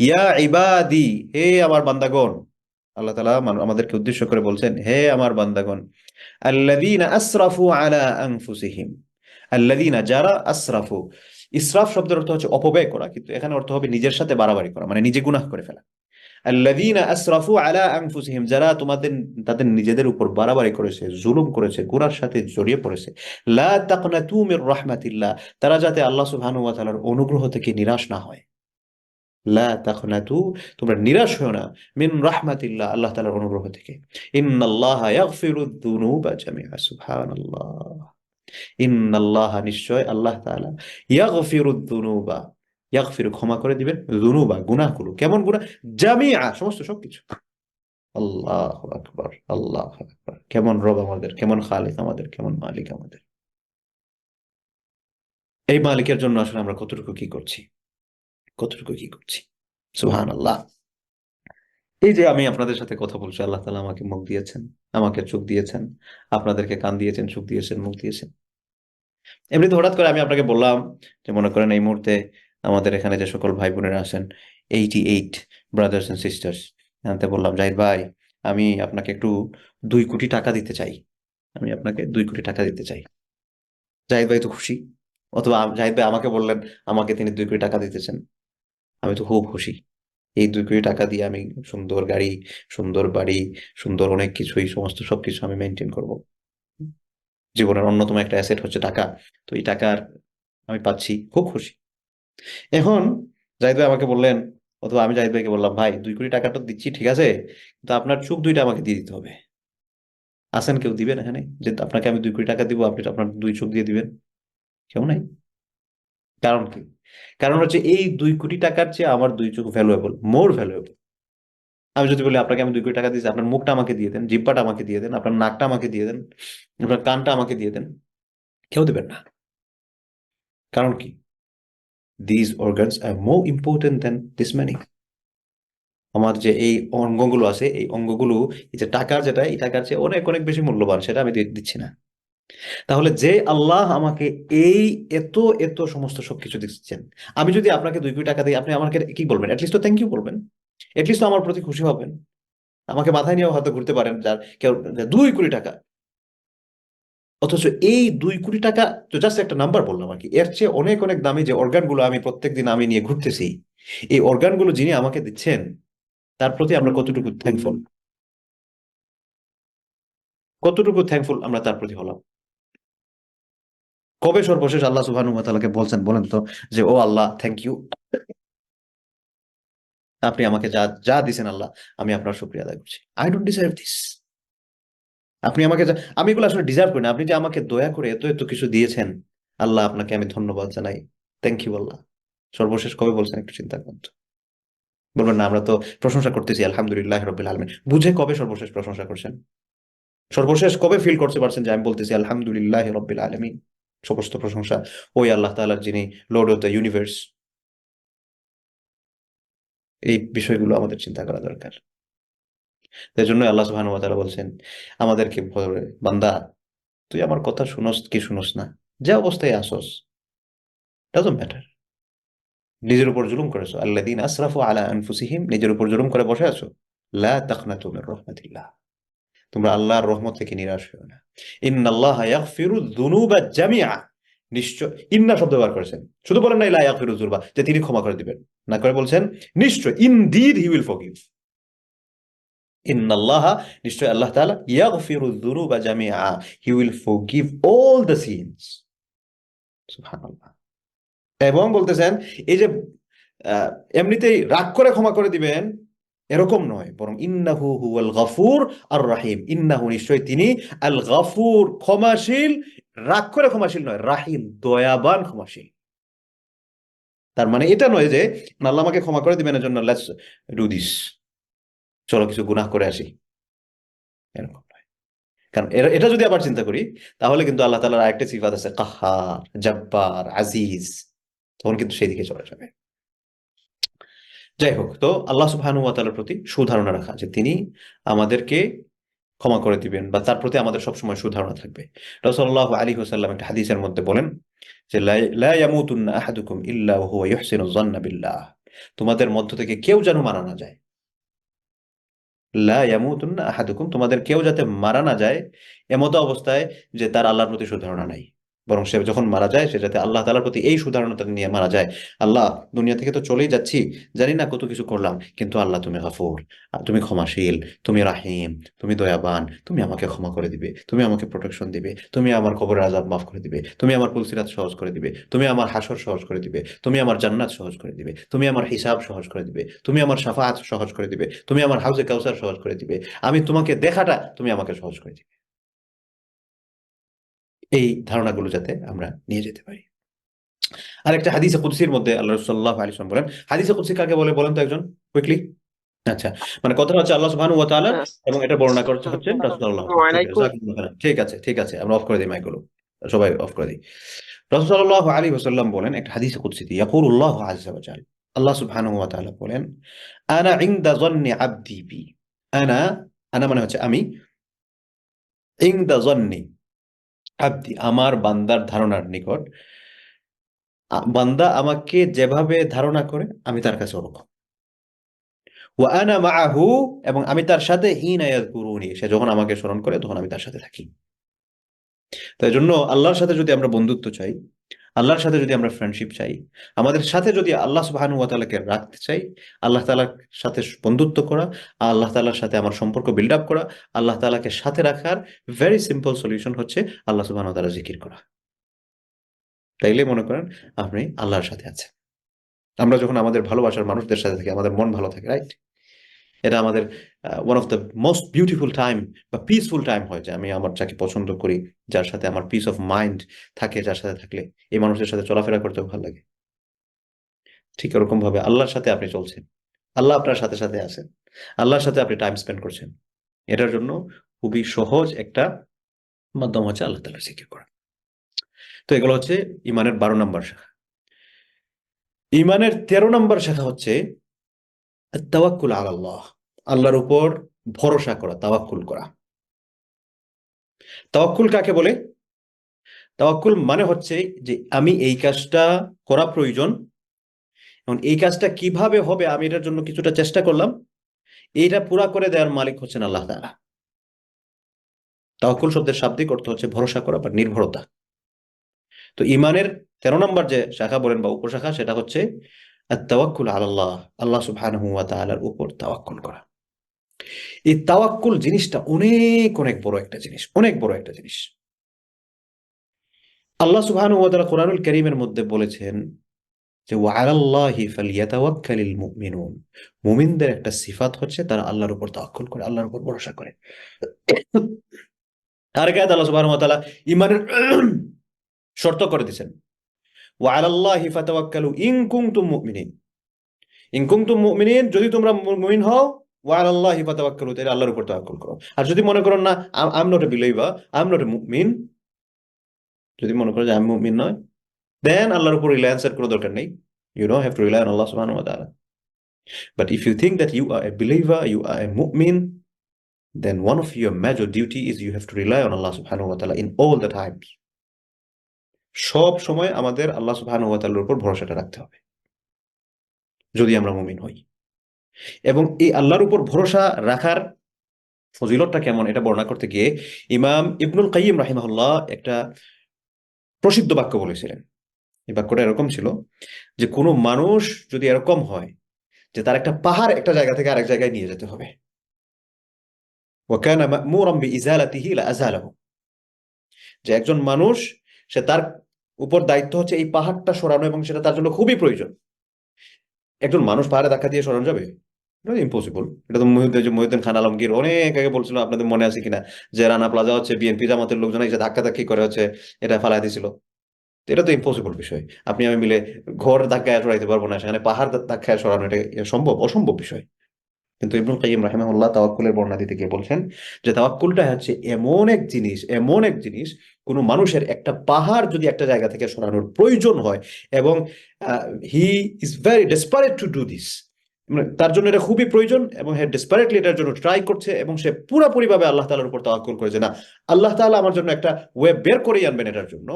ইয়া ইবাদি, হে আমার বান্দাগণ। আল্লাহ তাআলা আমাদেরকে উদ্দেশ্য করে বলছেন, হে আমার বান্দাগণ, আল্লাযীনা আসরাফু আলা আনফুসিহিম, আল্লাযীনা, যারা, আসরাফু, ইসরাফ শব্দের অর্থ হচ্ছে অপব্যয় করা, কিন্তু এখানে অর্থ হবে নিজের সাথে বাড়াবাড়ি করা, মানে নিজে গুনাহ করে ফেলা। আল্লাযীনা আসরাফু আলা আনফুসিহিম, যারা তাদের নিজেদের উপর বাড়াবাড়ি করেছে, জুলুম করেছে, গুনার সাথে জড়িয়ে পড়েছে। লা তাকনাতু মির রাহমাতিল্লাহ, তারা যাতে আল্লাহ সুবহানাহু ওয়া তাআলার অনুগ্রহ থেকে নিরাশ না হয়। লা তাকনাতু, তোমরা নিরাশ হও না, মিন রাহমাতিল্লাহ, আল্লাহ তাআলার অনুগ্রহ থেকে। ইন্নাল্লাহা ইয়াগফিরুদ যুনুবা জামিআ, সুবহানাল্লাহ। ইন্নাল্লাহা, নিশ্চয় আল্লাহ তাআলা, ইয়াগফিরুদ যুনুবা, ইয়াগফিরু, ক্ষমা করে দিবেন, যুনুবা, গুনাহগুলো। কেমন গুনাহ? জামিআ, সমস্ত সবকিছু। আল্লাহু আকবার, আল্লাহু আকবার। কেমন রব আমাদের, কেমন খালিক আমাদের, কেমন মালিক আমাদের। এই মালিকের জন্য আসলে আমরা কতটুকু কি করছি, কতটুকু কি করছি। সুবহানাল্লাহ। এই যে আমি আপনাদের সাথে কথা বলছি, আল্লাহ তাআলা আমাকে মুখ দিয়েছেন, আমাকে চোখ দিয়েছেন, আপনাদেরকে কান দিয়েছেন, চোখ দিয়েছেন, মুখ দিয়েছেন। এমনিতে হঠাৎ করে আমি আপনাকে বললাম যে মনে করেন এই মুহূর্তে আমাদের এখানে যে সকল ভাই বোনেরা আছেন, 88 ব্রাদার্স এন্ড সিস্টার্স, জানতে বললাম, জাহিদ ভাই, আমি আপনাকে একটু 2 কোটি টাকা দিতে চাই, আমি আপনাকে 2 কোটি টাকা দিতে চাই। জাহিদ ভাই তো খুশি। অথবা জাহিদ ভাই আমাকে বললেন, আমাকে তিনি 2 কোটি টাকা দিতেছেন, আমি তো খুব খুশি। এই 2 কোটি টাকা দিয়ে আমি সুন্দর গাড়ি, সুন্দর বাড়ি, সুন্দর অনেক কিছুই, সমস্ত সবকিছু আমি মেনটেন করব। জীবনের অন্যতম একটা অ্যাসেট হচ্ছে টাকা। তো এই টাকার আমি পাচ্ছি, খুব খুশি। এখন জাহিদ ভাই আমাকে বললেন, অথবা আমি জাহিদ ভাইকে বললাম, ভাই 2 কোটি টাকা তো দিচ্ছি ঠিক আছে, কিন্তু আপনার চোখ দুইটা আমাকে দিয়ে দিতে হবে। আছেন কেউ দিবেন এখানে যে আপনাকে আমি 2 কোটি টাকা দিব, আপনি আপনার 2 চোখ দিয়ে দিবেন? কেউ নাই। কারণ কি? কারণ হচ্ছে এই 2 কোটি টাকার চেয়ে আমার 2 চোখ ভ্যালুয়েবল, মোর ভ্যালুয়েবল। আমি যদি বলি আপনাকে আমি 2 কোটি টাকা দিচ্ছি, আপনার মুখটা আমাকে দিয়ে দেন, জিহ্বাটা আমাকে দিয়ে দেন, আপনার নাকটা আমাকে দিয়ে দেন, আপনার কানটা আমাকে দিয়ে দেন, কেউ দেবেন না। কারণ কি? These organs are more important than this money. আমার যে এই অঙ্গগুলো আছে, এই অঙ্গগুলো, এই যে টাকার, যেটা এই টাকার চেয়ে অনেক অনেক বেশি মূল্যবান, সেটা আমি দিচ্ছি না। তাহলে যে আল্লাহ আমাকে এই এত এত সমস্ত সবকিছু দিচ্ছেন, আমি যদি আপনাকে 2 কোটি টাকা দিই, আপনি আমাকে কি বলবেন? অ্যাটলিস্ট তো থ্যাংক ইউ বলবেন, অ্যাটলিস্ট তো আমার প্রতি খুশি হবেন, আমাকে মাথায় নিয়েও হয়তো ঘুরতে পারেন, যার কেউ 2 কোটি টাকা। অথচ এই 2 কোটি টাকা তো জাস্ট একটা নাম্বার বললাম আর কি, এর চেয়ে অনেক অনেক দামি যে অর্গানগুলো আমি প্রত্যেকদিন আমি নিয়ে ঘুরতেছি, এই অর্গানগুলো যিনি আমাকে দিচ্ছেন, তার প্রতি আমরা কতটুকু থ্যাঙ্কফুল, কতটুকু থ্যাঙ্কফুল আমরা তার প্রতি হলাম, কবে সর্বশেষ আল্লাহ সুবহানাহু ওয়া তাআলাকে বলছেন বলেন তো যে ও আল্লাহ থ্যাংক ইউ, আপনি আমাকে যা যা দিছেন আল্লাহ আমি আপনার শুকরিয়া আদায় করছি। I don't deserve this. আপনি আমাকে আমি এগুলো আসলে ডিজার্ভ করি না, আপনি যে আমাকে দয়া করে এত এত কিছু দিয়েছেন আল্লাহ আপনাকে আমি ধন্যবাদ জানাই, থ্যাংক ইউ আল্লাহ। সর্বশেষ কবে বলছেন একটু চিন্তা করুন তো। বলবেন না আমরা তো প্রশংসা করতেছি আলহামদুলিল্লাহ রাব্বিল আলামিন, বুঝে কবে সর্বশেষ প্রশংসা করছেন? সর্বশেষ কবে ফিল করতে পারছেন যে আমি বলতেছি আলহামদুলিল্লাহ রাব্বিল আলামিন, সমস্ত প্রশংসা ওই আল্লাহ তাআলার যিনি লর্ড অফ দ্য ইউনিভার্স। এই বিষয়গুলো আমাদের চিন্তা করা দরকার। এই জন্য আল্লাহ সুবহানাহু ওয়া তাআলা বলছেন আমাদেরকে, বান্দা তুই আমার কথা শুনস কি শুনস না, যে অবস্থায় আসস ডাজন্ট ম্যাটার। নিজের উপর জুলুম করেছো, আল্লাযীনা আসরাফু আলা আনফুসিহিম, নিজের উপর জুলুম করে বসে আছো, লা তাকনাতু মির রাহমাতিল্লাহ, তোমরা আল্লাহর রহমত থেকে নিরাশ হও না। ইন্নাল্লাহা ইয়াগফিরু যুনুবা জামিআ, নিশ্চয় ইন্না শব্দ ব্যবহার করেছেন, শুধু বলেন না লা ইয়াগফিরু যুনুবা যে তিনি ক্ষমা করে দিবেন, না করে বলছেন নিশ্চয়, ইনডিড হি উইল ফরগিভ। ইন্নাল্লাহা, নিশ্চয় আল্লাহ তাআলা, ইয়াগফিরু যুনুবা জামিআ, he will forgive all the sins. সুবহানাল্লাহ। এবং বলতেছেন এই যে আহ, এমনিতেই রাগ করে ক্ষমা করে দিবেন এরকম নয়, বরং ইন্নাহু হুয়াল গাফুর আর রাহিম, ইন্নাহু নিশ্চয় তিনি আল গাফুর ক্ষমাশীল, রাগ করে ক্ষমাশীল নয়, রাহিম দয়াবান ক্ষমাশীল। তার মানে এটা নয় যে আল্লাহ আমাকে ক্ষমা করে দিবেন এজন্য লেটস ডু দিস, চলো কিছু গুনাহ করে আসি, এরকম নয়। কারণ এটা যদি আবার চিন্তা করি তাহলে কিন্তু আল্লাহ তাআলার আরেকটা সিফাত আছে কাহ্হার, জব্বার, আজিজ, তখন কিন্তু সেই দিকে চলে যাবে। যাই হোক, তো আল্লাহ সুবহানাহু ওয়া তাআলার প্রতি সুধারণা রাখা যে তিনি আমাদেরকে ক্ষমা করে দিবেন বা তার প্রতি আমাদের সবসময় সুধারণা থাকবে। রাসূলুল্লাহ সাল্লাল্লাহু আলাইহি ওয়াসাল্লাম একটা হাদিসের মধ্যে বলেন যে লা ইয়ামুতুন্না আহাদুকুম ইল্লা ওয়া হুয়া ইহসিনু যান্না বিল্লাহ, তোমাদের মধ্য থেকে কেউ যেন মারা না যায়। লা ইয়ামুতুন্না আহাদুকুম, তোমাদের কেউ যাতে মারা না যায় এমত অবস্থায় যে তার আল্লাহর প্রতি সুধারণা নাই, বরং সে যখন মারা যায় সে যাতে আল্লাহ তাআলার প্রতি এই সুধারণাটা নিয়ে মারা যায়, আল্লাহ দুনিয়া থেকে তো চলেই যাচ্ছি, জানি না কত কিছু করলাম, কিন্তু আল্লাহ তুমি গফুর, তুমি ক্ষমাশীল, তুমি রাহিম, তুমি দয়াবান, তুমি আমাকে ক্ষমা করে দিবে, তুমি আমাকে প্রোটেকশন দিবে, তুমি আমার কবরের আযাব মাফ করে দিবে, তুমি আমার পুলসিরাত সহজ করে দিবে, তুমি আমার হাসর সহজ করে দিবে, তুমি আমার জান্নাত সহজ করে দিবে, তুমি আমার হিসাব সহজ করে দিবে, তুমি আমার শাফাআত সহজ করে দিবে, তুমি আমার হাউজে কাউসার সহজ করে দিবে, আমি তোমাকে দেখাটা তুমি আমাকে সহজ করে দিবে। এই ধারণাগুলো যাতে আমরা নিয়ে যেতে পারি। আরেকটা হাদিসে কুদসির মধ্যে আল্লাহ রাসূল সাল্লাল্লাহু আলাইহি ওয়াসাল্লাম বলেন, হাদিসে কুদসি কাকে বলে বলেন তো একজন কুইকলি? আচ্ছা, মানে কথাটা হচ্ছে আল্লাহ সুবহানাহু ওয়া তাআলা, এবং এটা বর্ণনা করতে হচ্ছে রাসূল সাল্লাল্লাহু আলাইহি ওয়াসাল্লাম। জাযাকুমুল্লাহু খাইরান। ঠিক আছে ঠিক আছে, আমরা অফ করে দিই মাইকগুলো, সবাই অফ করে দিই। রাসূল সাল্লাল্লাহু আলাইহি ওয়াসাল্লাম বলেন একটা হাদিসে কুদসিতে, ইয়াকুলুল্লাহু আযজা ওয়া জাল, আল্লাহ সুবহানাহু ওয়া তাআলা বলেন আনা ইনদা যান্নি আবদি বি, আনা, আনা মানে হচ্ছে আমি, ইনদা যান্নি আবদি আমার বান্দার ধারণার নিকট, বান্দা আমাকে যেভাবে ধারণা করে আমি তার কাছে ওরকম। ওয়া আনা মাআহু, এবং আমি তার সাথে হিনা ইয়াযকুরুনি, সে যখন আমাকে স্মরণ করে তখন আমি তার সাথে থাকি। তাই জন্য আল্লাহর সাথে যদি আমরা বন্ধুত্ব চাই, আল্লাহর সাথে যদি আমরা ফ্রেন্ডশিপ চাই, আমাদের সাথে যদি আল্লাহ সুবহানাহু ওয়া তাআলাকে রাখতে চাই, আল্লাহ তাআলার সাথে বন্ধুত্ব করা, আল্লাহ তাআলার সাথে আমার সম্পর্ক বিল্ড আপ করা, আল্লাহ তাআলাকে সাথে রাখার ভেরি সিম্পল সলিউশন হচ্ছে আল্লাহ সুবহানাহু ওয়া তাআলা জিকির করা। তাইলে মনে করেন আপনি আল্লাহর সাথে আছেন। আমরা যখন আমাদের ভালোবাসার মানুষদের সাথে থাকি আমাদের মন ভালো থাকে, রাইট? এটা আমাদের one of the most beautiful time বা পিসফুল টাইম হয়, যে আমি আমার যাকে পছন্দ করি, যার সাথে আমার পিস অফ মাইন্ড থাকে, যার সাথে থাকলে এই মানুষের সাথে চলাফেরা করতেও ভালো লাগে। ঠিক এরকম ভাবে আল্লাহর সাথে আপনি চলছেন, আল্লাহ আপনার সাথে সাথে আছেন, আল্লাহর সাথে আপনি টাইম স্পেন্ড করছেন, এটার জন্য খুবই সহজ একটা মাধ্যম হচ্ছে আল্লাহ তাআলার জিকির করা। তো এগুলো হচ্ছে ইমানের 12 নম্বর শাখা। ইমানের 13 নম্বর শাখা হচ্ছে তাওয়াক্কুল আলাল্লাহ, আল্লাহর উপর ভরসা করা, তাওয়াক্কুল করা। তাওয়াক্কুল কাকে বলে? তাওয়াক্কুল মানে হচ্ছে যে আমি এই কাজটা করা প্রয়োজন, এবং এই কাজটা কিভাবে হবে আমি এটার জন্য কিছুটা চেষ্টা করলাম, এইটা পুরা করে দেওয়ার মালিক হচ্ছেন আল্লাহ তাআলা। তাওয়াক্কুল শব্দের শাব্দিক অর্থ হচ্ছে ভরসা করা বা নির্ভরতা। তো ইমানের 13 নম্বর যে শাখা বলেন বা উপশাখা, সেটা হচ্ছে আত-তাওয়াক্কুল আলাল্লাহ, আল্লাহ সুবহানাহু ওয়া তাআলার উপর তাওয়াক্কুল করা। এই তাওয়াক্কুল জিনিসটা অনেক অনেক বড় একটা জিনিস, অনেক বড় একটা জিনিস। আল্লাহ সুবহানাহু ওয়া তাআলা কোরআনুল কারীমের মধ্যে বলেছেন যে ওয়ালাল্লাহি ফালিয়াতাওয়াক্কালিল মুমিনুন, মুমিনদের একটা সিফাত হচ্ছে তারা আল্লাহর উপর তাওয়াক্কুল করে, আল্লাহর উপর ভরসা করে। আর একাত আল্লাহ সুবহানাহু ওয়া তাআলা ঈমানের শর্ত করে দিয়েছেন, ওয়ালাল্লাহি ফাতাওয়াক্কালু ইন কুনতুম মুমিনিন, ইন কুনতুম মুমিনিন, যদি তোমরা মুমিন হও, ওয়ালাল্লাহি ফাতাওয়াক্কালু, তাহলে আল্লাহর উপর তাওয়াক্কুল করো। আর যদি মনে করো না I am not a believer, I am not a মুমিন, যদি মনে করো যে আমি মুমিন নয়, দেন আল্লাহর উপর রিলায়েন্সের কোনো দরকার নেই। You don't have to rely on Allah subhanahu wa ta'ala. But if you think that you are a believer, you are a mu'min, then one of your major duty is you have to rely on Allah subhanahu wa ta'ala in all the times. সব সময় আমাদের আল্লাহ সুবহানাহু ওয়া তাআলার উপর ভরসাটা রাখতে হবে যদি আমরা মুমিন হই। এবং এই আল্লাহর উপর ভরসা রাখার ফজিলতটা কেমন এটা বর্ণনা করতে গিয়ে ইমাম ইবনুল কাইয়িম রাহিমাহুল্লাহ একটা প্রসিদ্ধ বাক্য বলেছিলেন। এই বাক্যটা এরকম ছিল যে কোনো মানুষ যদি এরকম হয় যে তার একটা পাহাড় একটা জায়গা থেকে আরেক জায়গায় নিয়ে যেতে হবে, ওয়াকানা মা'মুরান বিইজালাতিহি লাআযালাহু, যে একজন মানুষ সে তার উপর দায়িত্ব হচ্ছে এই পাহাড়টা সরানো এবং সেটা তার জন্য খুবই প্রয়োজন। একজন মানুষ পাহাড়ে ধাক্কা দিয়ে সরানো যাবে? ইম্পসিবল। এটা তো মহিউদ্দিন খান আলমগীর অনেক আগে বলছিল, আপনাদের মনে আছে কিনা, যে রানা প্লাজা হচ্ছে বিএনপি জামাতের লোকজন এসে ধাক্কা ধাক্কি করে হচ্ছে এটা ফালাই দিছিল। এটা তো ইম্পসিবল বিষয়, আপনি আমি মিলে ঘর ধাক্কায় সরাইতে পারবো না, সেখানে পাহাড় ধাক্কায় সরানো এটা অসম্ভব বিষয়। কিন্তু ইবনুল কাইয়িম রাহিমাহুল্লাহ তাওয়াক্কুলের বর্ণনা দিতে গিয়ে বলছেন যে তাওয়াক্কুলটা হচ্ছে এমন এক জিনিস, কোনো মানুষের একটা পাহাড় যদি একটা জায়গা থেকে সরানোর প্রয়োজন হয় এবং he is very desperate to do this, তার জন্য এটা খুবই প্রয়োজন এবং হে ডেসপারেটলি এটার জন্য ট্রাই করছে এবং সে পুরোপুরি ভাবে আল্লাহ তাআলার উপর তাওয়াক্কুল করেছে, না আল্লাহ তাআলা আমার জন্য একটা ওয়েব বের করেই আনবেন এটার জন্য,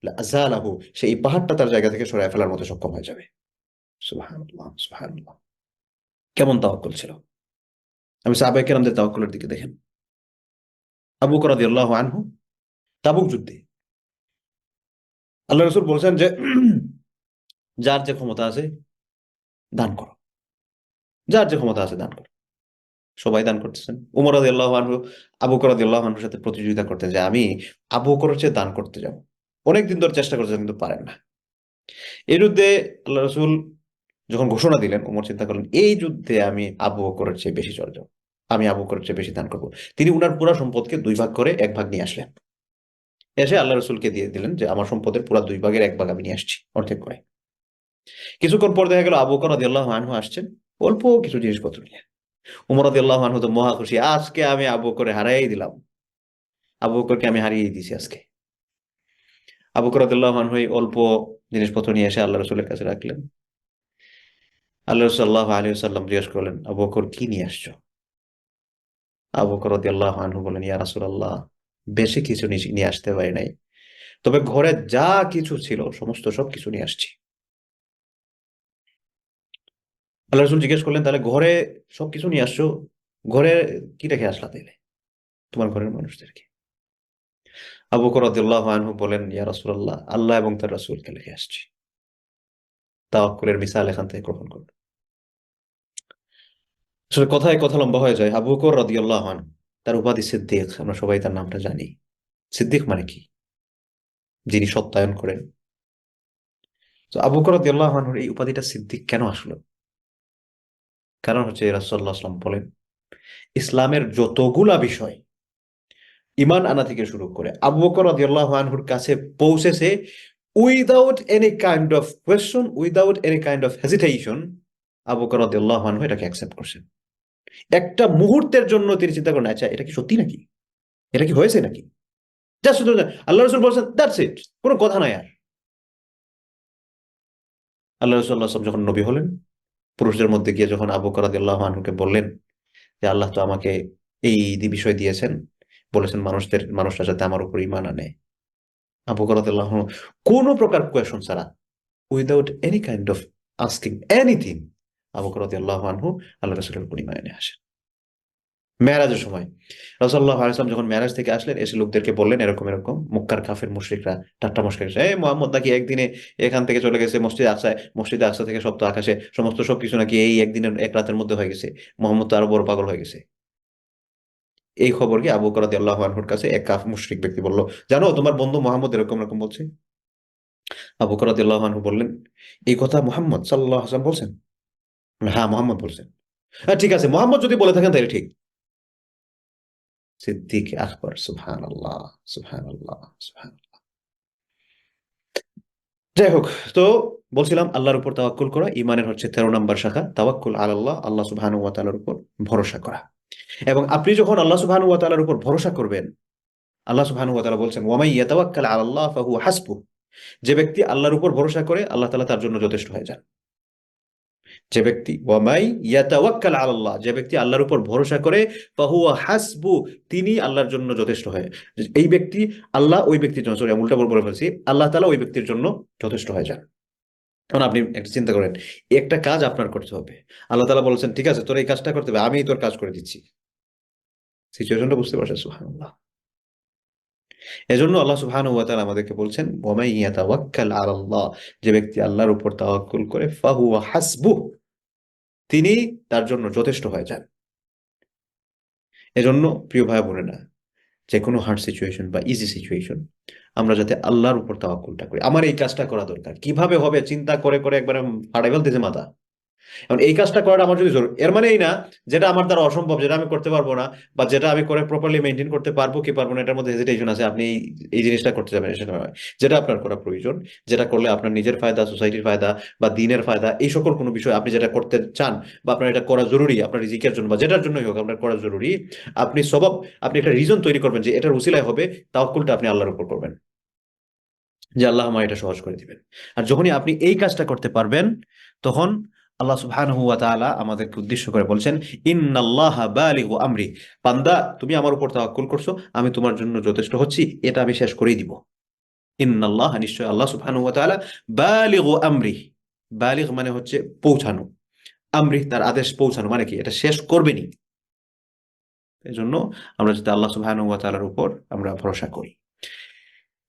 লাআযালাহু, সে এই পাহাড়টা তার জায়গা থেকে সরায় ফেলার মতো সক্ষম হয়ে যাবে। সুবহানাল্লাহ, সুবহানাল্লাহ। কেমন তাওয়াক্কুল ছিল! আমি সাহাবায়ে কেরামদের তাওয়াক্কুলের দিকে দেখেন। আবু বকর রাদিয়াল্লাহু আনহু তাবুক যুদ্ধে আল্লাহ রাসূল বলছেন যে যার যে ক্ষমতা আছে দান করো, যার যে ক্ষমতা আছে দান করো। সবাই দান করতেছেন। উমর রাদিয়াল্লাহু আনহু আবু বকর রাদিয়াল্লাহু আনহুর সাথে প্রতিযোগিতা করতেন যে আমি আবু বকরের চেয়ে দান করতে যাব। অনেকদিন ধরে চেষ্টা করছেন কিন্তু পারেন না। এই যুদ্ধে আল্লাহ রাসূল যখন ঘোষণা দিলেন, উমর চিন্তা করলেন এই যুদ্ধে আমি আবু বকরের চেয়ে বেশি চলে যাব, আমি আবু বকরের চেয়ে বেশি দান করব। তিনি উনার পুরো সম্পদকে 2 ভাগ করে 1 ভাগ নিয়ে আসলেন। এসে আল্লাহ রাসূলকে দিয়ে দিলেন যে আমার সম্পদের পুরো 2 ভাগের 1 ভাগ আমি নিয়ে আসছি, অর্ধেক করে। কিছুক্ষণ পর দেখা গেল আবু বকর রাদিয়াল্লাহু আনহু আসছেন অল্প কিছু জিনিসপত্র নিয়ে। উমর রাদিয়াল্লাহু আনহু তো মহা খুশি, আজকে আমি আবু বকরে হারাই দিলাম, আবু বকরকে আমি হারিয়ে দিয়েছি আজকে। আবু বকর রাদিয়াল্লাহু আনহু এই অল্প জিনিসপত্র নিয়ে এসে আল্লাহ রাসূলের কাছে রাখলেন। আল্লাহ রাসূল সাল্লাল্লাহু আলাইহি ওয়াসাল্লাম জিজ্ঞেস করলেন, আবু বকর কি নিয়ে আসছো? আবু বকর রাদিয়াল্লাহু আনহু বলেন, ইয়া রাসূলুল্লাহ, বেশি কিছু নিয়ে আসতে পারি নাই, তবে ঘরে যা কিছু ছিল সমস্ত সবকিছু নিয়ে আসছি। আল্লাহ রাসূল জিজ্ঞেস করলেন, তাহলে ঘরে সবকিছু নিয়ে আসছো, ঘরে কি রেখে আসলা তাইলে তোমার ঘরের মানুষদেরকে? আবু বকর রাদিয়াল্লাহু আনহু বলেন, ইয়া রাসূলুল্লাহ, আল্লাহ এবং তার রাসূলকে রেখে আসছি। তাওয়াক্কুলের মিসাল এখান থেকে গ্রহণ করুন। আসলে কথায় কথা লম্বা হয়ে যায়। আবু বকর রাদিয়াল্লাহু আনহু, তার উপাধি সিদ্দিক, আমরা সবাই তার নামটা জানি। সিদ্দিক মানে কি? যিনি সত্যায়ন করেন। তো আবু বকর রাদিয়াল্লাহু আনহুর এই উপাধিটা সিদ্দিক কেন আসলো? কারণ হচ্ছে রাসূলুল্লাহ সাল্লাল্লাহু আলাইহি ওয়াসাল্লাম বলেন, ইসলামের যতগুলা বিষয় ঈমান আনা থেকে শুরু করে আবু বকর রাদিয়াল্লাহু আনহুর কাছে পৌঁছেছে without any kind of question, without any kind of hesitation. Abu Bakr রাদিয়াল্লাহু আনহু এটাকে অ্যাকসেপ্ট করছেন। একটা মুহূর্তের জন্য তিনি চিন্তা করেন, আচ্ছা এটা কি সত্যি নাকি, এটা কি হয়েছে নাকি, জাস্ট আল্লাহ রাসূল বলেছেন, দ্যাটস ইট, কোনো কথা নাই আর। আল্লাহ রাসূল সাল্লাল্লাহু আলাইহি ওয়াসাল্লাম যখন নবী হলেন, পুরুষদের মধ্যে গিয়ে যখন আবু বকর রাদিয়াল্লাহু আনহুকে বললেন যে আল্লাহ তো আমাকে এই বিষয় দিয়েছেন, বলেছেন মানুষরা যাতে আমার উপর ঈমান আনে। আবু বকর রাদিয়াল্লাহু আনহু কোনো প্রকার কোয়েশন ছাড়া, without any kind of asking anything, Abu Bakr রাদিয়াল্লাহু আনহু আল্লাহ রাসূলের উপর ঈমান এনে আসেন। মেরাজের সময় রাসূলুল্লাহ সাল্লাল্লাহু আলাইহি ওয়াসাল্লাম যখন মেরাজ থেকে আসলেন, এসে লোকদেরকে বললেন এরকম এরকম, মক্কার কাফের মুশরিকরা ঠাট্টা মশকরা করছে, এই মুহাম্মদ নাকি একদিনে এখান থেকে চলে গেছে মসজিদে আকসা থেকে সপ্ত আকাশে, সমস্ত সবকিছু নাকি এই একদিনের এক রাতের মধ্যে হয়ে গেছে, মুহাম্মদ তো আরো বড় পাগল হয়ে গেছে। এই খবর কি আবু বকর রাদিয়াল্লাহু আনহুর কাছে এক মুশরিক ব্যক্তি বলল, জানো তোমার বন্ধু মোহাম্মদ এরকম এরকম বলছে। আবু বকর রাদিয়াল্লাহু আনহু বললেন, এই কথা মুহাম্মদ সাল্লাল্লাহু আলাইহি ওয়াসাল্লাম বলছেন? হ্যাঁ, মোহাম্মদ বলছেন। হ্যাঁ, ঠিক আছে, মোহাম্মদ যদি বলে থাকেন তাহলে ঠিক। সিদ্দিক আকবর, সুবহানাল্লাহ, সুবহানাল্লাহ, সুবহানাল্লাহ। যাই হোক, তো বলছিলাম আল্লাহর উপর তাওয়াক্কুল করা ইমানের হচ্ছে 13 নম্বর শাখা, তাওয়াক্কুল আলাল্লাহ, আল্লাহ সুবহানাহু ওয়া তাআলার উপর ভরসা করা। এবং আপনি যখন আল্লাহ সুবহানাহু ওয়া তাআলার উপর ভরসা করবেন, আল্লাহ সুবহানাহু ওয়া তাআলা বলছেন, ওয়া মান ইয়াতাওয়াক্কাল আলাল্লাহ ফাহুয়া হাসবুহ, যে ব্যক্তি আল্লাহর উপর ভরসা করে আল্লাহ তাআলা তার জন্য যথেষ্ট হয়ে যান। যে ব্যক্তি ওয়া মান ইয়াতাওয়াক্কাল আলাল্লাহ, যে ব্যক্তি আল্লাহর উপর ভরসা করে, ফাহুয়া হাসবু, তিনি আল্লাহর জন্য যথেষ্ট হয়। এই ব্যক্তি আল্লাহ ওই ব্যক্তির জন্য, সরি আমি উল্টা বলে ফেলছি, আল্লাহ তাআলা ওই ব্যক্তির জন্য যথেষ্ট হয়ে যান। এখন আপনি একটা চিন্তা করেন, একটা কাজ আপনার করতে হবে, আল্লাহ তাআলা বলছেন ঠিক আছে তোর এই কাজটা করতে হবে, আমি তোর কাজ করে দিচ্ছি। সিচুয়েশনটা বুঝতে পারছেন? সুবহানাল্লাহ। এজন্য আল্লাহ সুবহানাহু ওয়া তাআলা আমাদেরকে বলছেন, ওয়া মান ইয়াতাওয়াক্কাল আলাল্লাহ, যে ব্যক্তি আল্লাহর উপর তাওয়াক্কুল করে, ফাহুয়া হাসবুহ, তিনি তার জন্য যথেষ্ট হয়ে যান। এজন্য প্রিয় ভাই বোনেরা, যে কোনো হার্ড সিচুয়েশন বা ইজি সিচুয়েশন, আমরা যাতে আল্লাহর উপর তাওয়াক্কুলটা করি। আমার এই কাজটা করা দরকার, কিভাবে হবে চিন্তা করে করে একবারে ফাটাই ফেলতেছে মাথা। এখন এই কাজটা করাটা আমার যদি জরুরি, এর মানে এই না যেটা আমার দ্বারা অসম্ভব, যেটা আমি করতে পারবো না, বা যেটা আমি করে প্রপারলি মেনটেন করতে পারবো কি পারবো না এটার মধ্যে হেজিটেশন আছে, আপনি এই জিনিসটা করতে যাবেন সেটা নয়। যেটা আপনার করা প্রয়োজন, যেটা করলে আপনার নিজের ফায়দা, সোসাইটির ফায়দা বা দিনের ফায়দা, এই সকল কোনো বিষয় আপনি যেটা করতে চান বা আপনার এটা করা জরুরি, আপনার রিজিকের জন্য বা যেটার জন্যই হোক আপনার করা জরুরি, আপনি সবাব, আপনি একটা রিজন তৈরি করবেন যে এটার উসিলায় হবে, তাওয়াক্কুলটা আপনি আল্লাহর উপর করবেন যে আল্লাহ আমার এটা সহজ করে দিবেন। আর যখনই আপনি এই কাজটা করতে পারবেন, তখন আল্লাহ সুবহানাহু ওয়া তাআলা আমাদেরকে উদ্দেশ্য করে বলছেন, ইন্নাল্লাহা বালিগু আমরি, বান্দা তুমি আমার উপর তাওয়াক্কুল করছো, আমি তোমার জন্য যথেষ্ট হচ্ছি, এটা আমি শেষ করেই দিব। ইন্নাল্লাহ, নিশ্চয় আল্লাহ সুবহানাহু ওয়া তাআলা, বালিগু আমরি, বালিগ মানে হচ্ছে পৌঁছানো, আমরি তার আদেশ পৌঁছানো, মানে কি এটা শেষ করবেনই। এই জন্য আমরা যাতে আল্লাহ সুবহানাহু ওয়া তাআলার উপর আমরা ভরসা করি।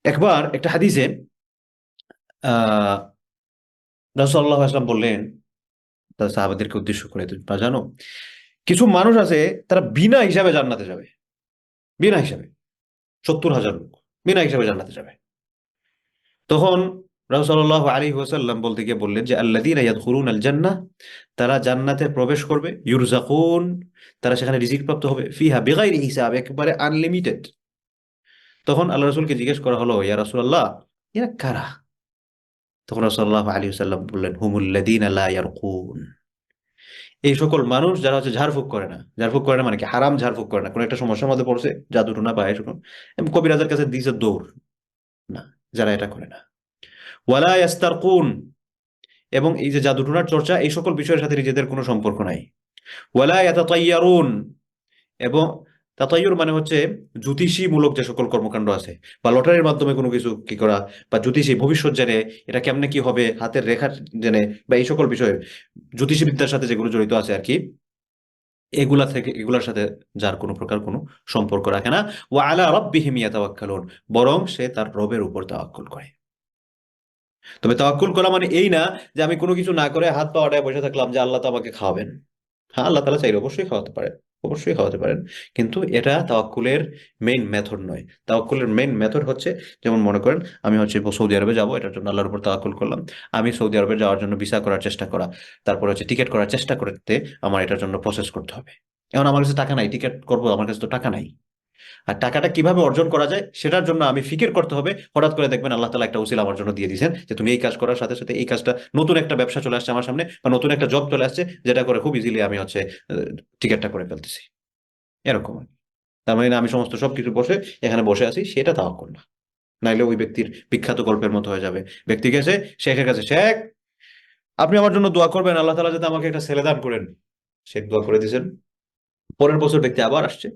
একবার একটা হাদিসে আহ রাসূলুল্লাহ সাল্লাল্লাহু আলাইহি ওয়াসাল্লাম বললেন তার সাহাবাদেরকে উদ্দেশ্য করে, তোমরা জানো কিছু মানুষ আছে তারা বিনা হিসাবে জান্নাতে যাবে, বিনা হিসাবে, 70,000 লোক বিনা হিসাবে জান্নাতে যাবে। তখন রাসূল সাল্লাল্লাহু আলাইহি ওয়াসাল্লাম বলতে গিয়ে বললেন যে আল্লাযীনা ইয়াদখুলুনাল জান্নাহ, তারা জান্নাতে প্রবেশ করবে, ইউরযাকুন, তারা সেখানে রিজিক প্রাপ্ত হবে, ফিহা বিগাইরি হিসাব, একেবারে আনলিমিটেড। তখন আল্লাহ রাসূলকে জিজ্ঞেস করা হলো, ইয়া রাসূলুল্লাহ, এরা কারা? তখন রাসূল সাল্লাল্লাহু আলাইহি ওয়াসাল্লাম বললেন, হুমুল্লাযীনা লা ইয়ারকুন, এই সকল মানুষ যারা হচ্ছে ঝাড়ফুঁক করে না। ঝাড়ফুঁক করে না মানে কি, হারাম ঝাড়ফুঁক করে না, কোনো একটা সমস্যার মধ্যে পড়ছে, জাদু টোনা বা এরকম কবিরাজের কাছে দিছে দৌড়, না, যারা এটা করে না। ওয়ালা ইয়াস্তারকুন, এবং এই যে জাদু টোনার চর্চা, এই সকল বিষয়ের সাথে নিজেদের কোনো সম্পর্ক নাই। ওয়ালা ইয়াতাতাইয়ারুন, এবং তাতাইয়ুর মানে হচ্ছে জ্যোতিষীমূলক যে সকল কর্মকাণ্ড আছে, বা লটারির মাধ্যমে কোনো কিছু কি করা, বা জ্যোতিষী ভবিষ্যৎ জেনে এটা কেমনে কি হবে, হাতের রেখা জেনে, বা এই সকল বিষয়ে জ্যোতিষী বিদ্যার সাথে যেগুলো জড়িত আছে আর কি, এগুলা থেকে এগুলার সাথে যার কোনো প্রকার কোনো সম্পর্ক রাখে না। ওয়া আলা রাব্বিহিম ইয়াতাওয়াক্কালুন, বরং সে তার রবের উপর তাওয়াক্কুল করে। তবে তাওয়াক্কুল করা মানে এই না যে আমি কোনো কিছু না করে হাত পা আড়ায় বসে থাকলাম যে আল্লাহ তো আমাকে খাওয়াবেন। হ্যাঁ, আল্লাহ তাআলা চাইলে অবশ্যই খাওয়াতে পারেন, অবশ্যই খাওয়াতে পারেন, কিন্তু এটা তাওয়াক্কুলের মেইন মেথড নয়। তাওয়াক্কুলের মেইন মেথড হচ্ছে, যেমন মনে করেন আমি হচ্ছে সৌদি আরবে যাব, এটার জন্য আল্লাহর উপর তাওয়াক্কুল করলাম, আমি সৌদি আরবে যাওয়ার জন্য ভিসা করার চেষ্টা করা, তারপর হচ্ছে টিকিট করার চেষ্টা করতে আমার এটার জন্য প্রসেস করতে হবে। এখন আমার কাছে টাকা নাই, টিকিট করবো, আমার কাছে তো টাকা নাই। আর টাকাটা কিভাবে অর্জন করা যায় সেটার জন্য আমি ফিকির করতে হবে। হঠাৎ করে দেখবেন আল্লাহ তাআলা একটা উসিলা আমার জন্য দিয়ে দিয়েছেন যে তুমি এই কাজ করার সাথে সাথে এই কাজটা, নতুন একটা ব্যবসা চলে আসছে আমার সামনে, বা নতুন একটা জব চলে আসছে, যেটা করে খুব ইজিলি আমি হচ্ছে টিকিটটা করে ফেলতেছি, এরকম। তার মানে না আমি সমস্ত সবকিছু বসে এখানে বসে আছি, সেটা তাওয়াক্কুল না। নাইলে ওই ব্যক্তির বিখ্যাত গল্পের মতো হয়ে যাবে। ব্যক্তি গেছে শেখের কাছে, শেখ আপনি আমার জন্য দোয়া করবেন, আল্লাহ তাআলা যাতে আমাকে একটা ছেলে দান করেন। শেখ দোয়া করে দিয়েছেন, পরের বছর ব্যক্তি আবার আসছে,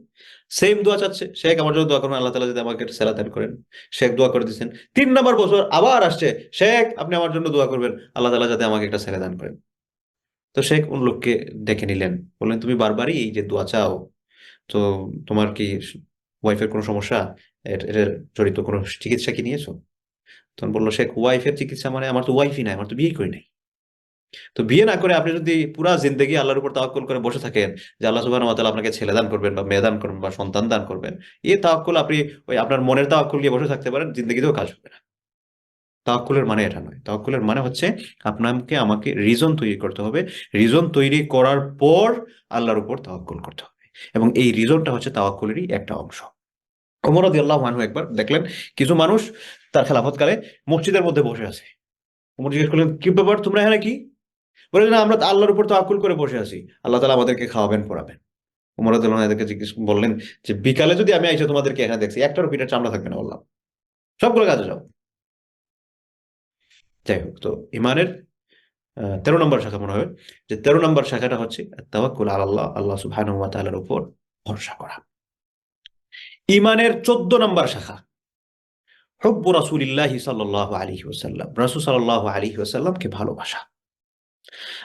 সেম দোয়া চাচ্ছে, শেখ আমার জন্য দোয়া করবেন, আল্লাহ তাআলা যদি আমাকে একটা ছেলে দান করেন। শেখ দোয়া করে দিয়েছেন, 3 নম্বর বছর আবার আসছে, শেখ আপনি আমার জন্য দোয়া করবেন, আল্লাহ তাআলা যাতে আমাকে একটা ছেলে দান করেন। তো শেখ কোন লোককে ডেকে নিলেন, বললেন তুমি বারবারই এই যে দোয়া চাও, তো তোমার কি ওয়াইফের কোনো সমস্যা, এর জড়িত কোনো চিকিৎসা কি নিয়েছো? তখন বললো শেখ, ওয়াইফের চিকিৎসা মানে আমার তো ওয়াইফই নাই, আমার তো বিয়ে করি নাই। তো বিয়ে না করে আপনি যদি পুরা জিন্দেগি আল্লাহর উপর তাওয়াক্কুল করে বসে থাকেন যে আল্লাহ সুবহানাহু ওয়া তাআলা আপনাকে ছেলে দান করবেন বা মেয়ে দান করবেন বা সন্তান দান করবেন, এই তাওয়াক্কুল আপনি ওই আপনার মনের তাওয়াক্কুল নিয়ে বসে থাকতে পারেন, জিন্দেগিতেও কাজ হবে না। তাওয়াক্কুলের মানে এটা নয়। তাওয়াক্কুলের মানে হচ্ছে আপনাকে আমাকে রিজন তৈরি করতে হবে। রিজন তৈরি করার পর আল্লাহর উপর তাওয়াক্কুল করতে হবে, এবং এই রিজনটা হচ্ছে তাওয়াক্কুলেরই একটা অংশ। ওমর রাদিয়াল্লাহু আনহু একবার দেখলেন কিছু মানুষ তার খেলাফতকালে মসজিদের মধ্যে বসে আছে। ওমর জিজ্ঞেস করলেন, কি ব্যাপার, তোমরা এখানে কি? বলে না, আমরা তো আল্লাহর উপর তাওয়াক্কুল করে বসে আছি, আল্লাহ তাআলা আমাদেরকে খাওয়াবেন পড়াবেন। ওমর রাদিয়াল্লাহু আনহু এদেরকে জিজ্ঞেস বললেন যে বিকালে যদি আমি আইসা তোমাদেরকে এখানে দেখছি, একটারও পিঠের চামড়া থাকবে না, বললাম সবগুলো কাজে যাও। যাই হোক, তো ইমানের 13 নম্বর শাখা মনে হয়, যে 13 নম্বর শাখাটা হচ্ছে তাওয়াক্কুল আলাল্লাহ, আল্লাহ সুবহানাহু ওয়া তাআলার উপর ভরসা করা। ইমানের 14 নম্বর শাখা হুব্বু রাসূলিল্লাহি সাল্লাল্লাহু আলাইহি ওয়াসাল্লাম, রাসূল সাল্লাল্লাহু আলাইহি ওয়াসাল্লামকে ভালোবাসা।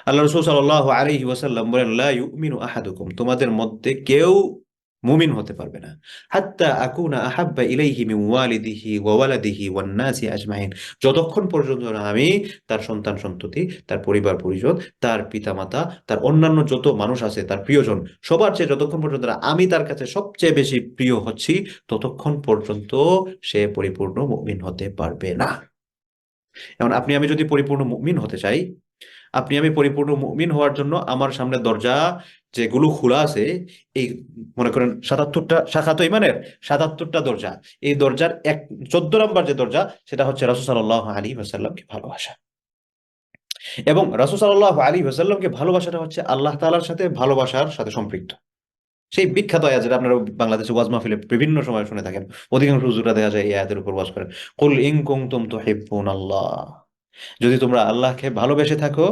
আল্লাহ রাসূল সাল্লাল্লাহু আলাইহি ওয়াসাল্লাম বলেন, লা ইউমিনু আহাদুকুম, তোমাদের মধ্যে কেউ মুমিন হতে পারবে না, হাত্তা আকুনা আহাব্বা ইলাইহি মিন ওয়ালিদিহি ওয়া ওয়ালাদিহি ওয়ান নাসি আজমাইন, যতক্ষণ পর্যন্ত না আমি তার সন্তান সন্ততি, তার পরিবার পরিজন, তার পিতামাতা, তার অন্যান্য যত মানুষ আছে, তার প্রিয়জন, সবার চেয়ে যতক্ষণ পর্যন্ত না আমি তার কাছে সবচেয়ে বেশি প্রিয় হচ্ছি, ততক্ষণ পর্যন্ত সে পরিপূর্ণ মুমিন হতে পারবে না। এখন আপনি আমি যদি পরিপূর্ণ মুমিন হতে চাই, আপনি আমি পরিপূর্ণ মুমিন হওয়ার জন্য আমার সামনে দরজা যেগুলো খোলা আছে, এই মনে করেন 77টা শাখা তো ইমানের, 77টা দরজা, এই দরজার 14 নম্বর যে দরজা, সেটা হচ্ছে রাসূল সাল্লাল্লাহু আলাইহি ওয়াসাল্লামকে ভালোবাসা। এবং রাসূল সাল্লাল্লাহু আলাইহি ওয়াসাল্লামকে ভালোবাসাটা হচ্ছে আল্লাহ তাআলার সাথে ভালোবাসার সাথে সম্পৃক্ত। সেই বিখ্যাত আয়াত যেটা আপনারা বাংলাদেশে ওয়াজ মাহফিলে বিভিন্ন সময় শুনে থাকেন, অধিকাংশ হুজুররা দেখা যায় এই আয়াতের উপর ওয়াজ করেন, কুল ইন কুনতুম তুহিব্বুনাল্লাহ, যদি তোমরা আল্লাহকে ভালোবেসে থাকো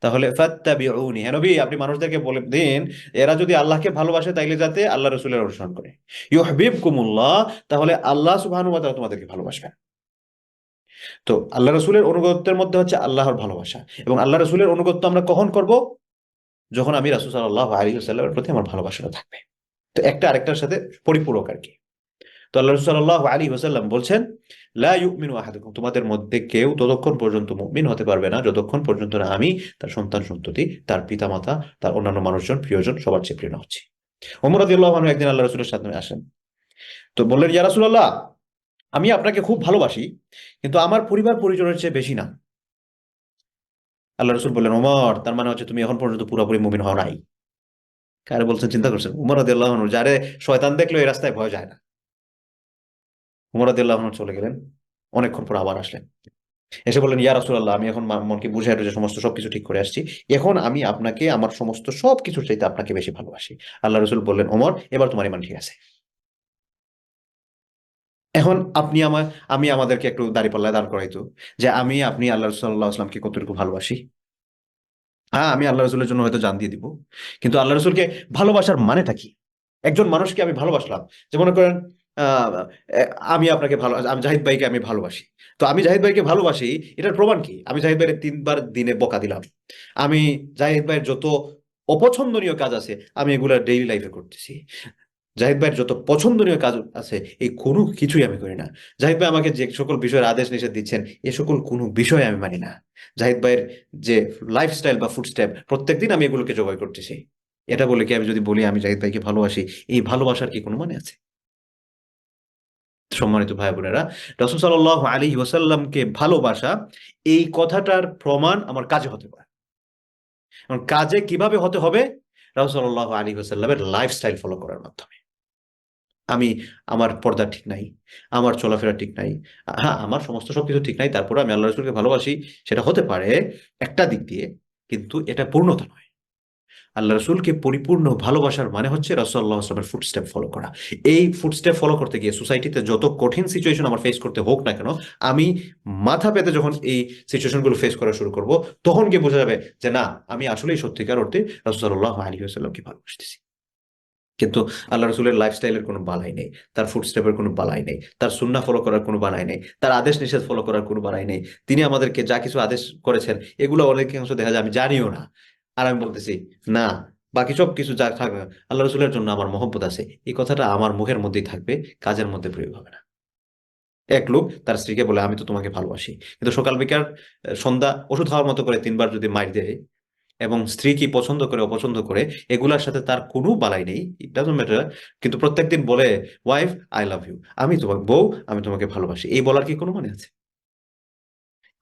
তাহলে ফাত্তাবিউনি, হে নবী আপনি মানুষদেরকে বলে দিন এরা যদি আল্লাহকে ভালোবাসে তাইলে যাতে আল্লাহ রাসূলের অনুসরণ করে। ইউহিব্বুকুমুল্লাহ, তাহলে আল্লাহ সুবহানাহু ওয়া তাআলা তোমাদেরকে ভালোবাসবেন। তো আল্লাহ রাসূলের অনুগত্যের মধ্যে হচ্ছে আল্লাহর ভালোবাসা, এবং আল্লাহ রাসূলের অনুগত্য আমরা কখন করব? যখন আমি রাসূল সাল্লাল্লাহু আলাইহি ওয়াসাল্লামের প্রতি আমার ভালোবাসাটা থাকবে। তো একটা আরেকটার সাথে পরিপূরক আর কি। তো আল্লাহ রাসূল সাল্লাল্লাহু আলাইহি ওয়াসাল্লাম বলছেন, লা ইউমিনু আহাদুকুম, তোমাদের মধ্যে কেউ ততক্ষণ পর্যন্ত মুমিন হতে পারবে না যতক্ষণ পর্যন্ত না আমি তার সন্তান সন্ততি, তার পিতামাতা, তার অন্যান্য মানুষজন, প্রিয়জন সবার চেয়ে প্রিয় হচ্ছে। ওমর রাদিয়াল্লাহু আনহু একদিন আল্লাহ রাসূলের সামনে আসেন, তো বললেন, ইয়া রাসূলুল্লাহ, আমি আপনাকে খুব ভালোবাসি, কিন্তু আমার পরিবার পরিজনের চেয়ে বেশি না। আল্লাহ রাসূল বললেন, ওমর, তার মানে হচ্ছে তুমি এখন পর্যন্ত পুরোপুরি মুমিন হও নাই। কারে বলছেন চিন্তা করছেন? ওমর রাদিয়াল্লাহু আনহু, যারে শয়তান দেখলো এই রাস্তায় ভয় যায় না। ওমর রাদিয়াল্লাহু আনহু চলে গেলেন, অনেকক্ষণ পর আবার আসলেন, এসে বললেন, ইয়া রাসূলুল্লাহ, আমি এখন মনকে বুঝে যে সমস্ত সবকিছু ঠিক করে আসছি, এখন আমি আপনাকে আমার সমস্ত সবকিছুর চাইতে আপনাকে বেশি ভালোবাসি। আল্লাহ রাসূল বললেন, ওমর, এবার তোমার ঈমান ঠিক আছে। এখন আমি আমাদেরকে একটু দাঁড়িপাল্লায় দাঁড় করাইতো যে আপনি আল্লাহ রাসূল সাল্লাল্লাহু আলাইহি ওয়াসাল্লামকে কতটুকু ভালোবাসি। হ্যাঁ, আমি আল্লাহ রাসূলের জন্য হয়তো জান দিয়ে দিব, কিন্তু আল্লাহ রাসূলকে ভালোবাসার মানেটা কি? একজন মানুষকে আমি ভালোবাসলাম, যে মনে করেন আহ, আমি আপনাকে আমি জাহিদ ভাইকে আমি ভালোবাসি, তো আমি জাহিদ ভাইকে ভালোবাসি, এটার প্রমাণ কি? আমি জাহিদ ভাইয়ের 3বার দিনে বকা দিলাম, আমি জাহিদ ভাইয়ের যত অপছন্দনীয় কাজ আছে আমি এগুলা ডেইলি লাইফে করতেছি, জাহিদ ভাইয়ের যত পছন্দনীয় কাজ আছে এই কোনো কিছুই আমি করি না, জাহিদ ভাই আমাকে যে সকল বিষয়ের আদেশ নিষেধ দিচ্ছেন এ সকল কোনো বিষয় আমি মানি না, জাহিদ ভাইয়ের যে লাইফস্টাইল বা ফুডস্টেপ প্রত্যেকদিন আমি এগুলোকে জবাই করতেছি, এটা বলে কি আমি যদি বলি আমি জাহিদ ভাইকে ভালোবাসি, এই ভালোবাসার কি কোনো মানে আছে? সম্মানিত ভাই বোনেরা, রাসূল সাল্লাল্লাহু আলাইহি ওয়াসাল্লামকে ভালোবাসা, এই কথাটার প্রমাণ আমার কাজে হতে পারে। এবং কাজে কিভাবে হতে হবে? রাসূল সাল্লাল্লাহু আলাইহি ওয়াসাল্লামের লাইফস্টাইল ফলো করার মাধ্যমে। আমি আমার পর্দা ঠিক নাই, আমার চলাফেরা ঠিক নাই, হ্যাঁ আমার সমস্ত সবকিছু ঠিক নাই, তারপরে আমি আল্লাহ রাসূলকে ভালোবাসি, সেটা হতে পারে একটা দিক দিয়ে, কিন্তু এটা পূর্ণতা নয়। আল্লাহ রাসূলকে পরিপূর্ণ ভালোবাসার মানে হচ্ছে রাসূল সাল্লাল্লাহু আলাইহি ওয়াসাল্লামের ফুটস্টেপ ফলো করা। এই ফুটস্টেপ ফলো করতে গিয়ে সোসাইটিতে যত কঠিন সিচুয়েশন আমার ফেস করতে হোক না কেন, আমি মাথা পেতে যখন এই সিচুয়েশনগুলো ফেস করা শুরু করব, তখন গিয়ে বোঝা যাবে যে না, আমি আসলেই সত্যিকার অর্থে রাসূল সাল্লাল্লাহু আলাইহি ওয়াসাল্লামকে ভালোবাসতেছি। কিন্তু আল্লাহ রসুলের লাইফস্টাইলের কোনো বালাই নেই, তার ফুটস্টেপের কোনো বালাই নেই, তার সুন্নাহ ফলো করার কোনো বালাই নেই, তার আদেশ নিষেধ ফলো করার কোনো বালাই নেই। তিনি আমাদেরকে যা কিছু আদেশ করেছেন এগুলো অনেকাংশ দেখা যায় আমি জানিও না, আর আমি বলতেছি না, বাকি সব কিছু যা থাকবে আল্লাহ রসুলের জন্য আমার মহব্বত আছে, এই কথাটা আমার মুখের মধ্যেই থাকবে, কাজের মধ্যে প্রয়োগ হবে না। এক লোক তার স্ত্রীকে বলে আমি তো তোমাকে ভালোবাসি, কিন্তু সকাল বিকাল সন্ধ্যা ওষুধ খাওয়ার মতো করে 3বার যদি মাইর দেয় এবং স্ত্রী কি পছন্দ করে অপছন্দ করে এগুলার সাথে তার কোনো বালাই নেই, ইট ডাজন্ট ম্যাটার, কিন্তু প্রত্যেকদিন বলে ওয়াইফ আই লাভ ইউ, আমি তোমাকে বউ আমি তোমাকে ভালোবাসি, এই বলার কি কোনো মানে আছে?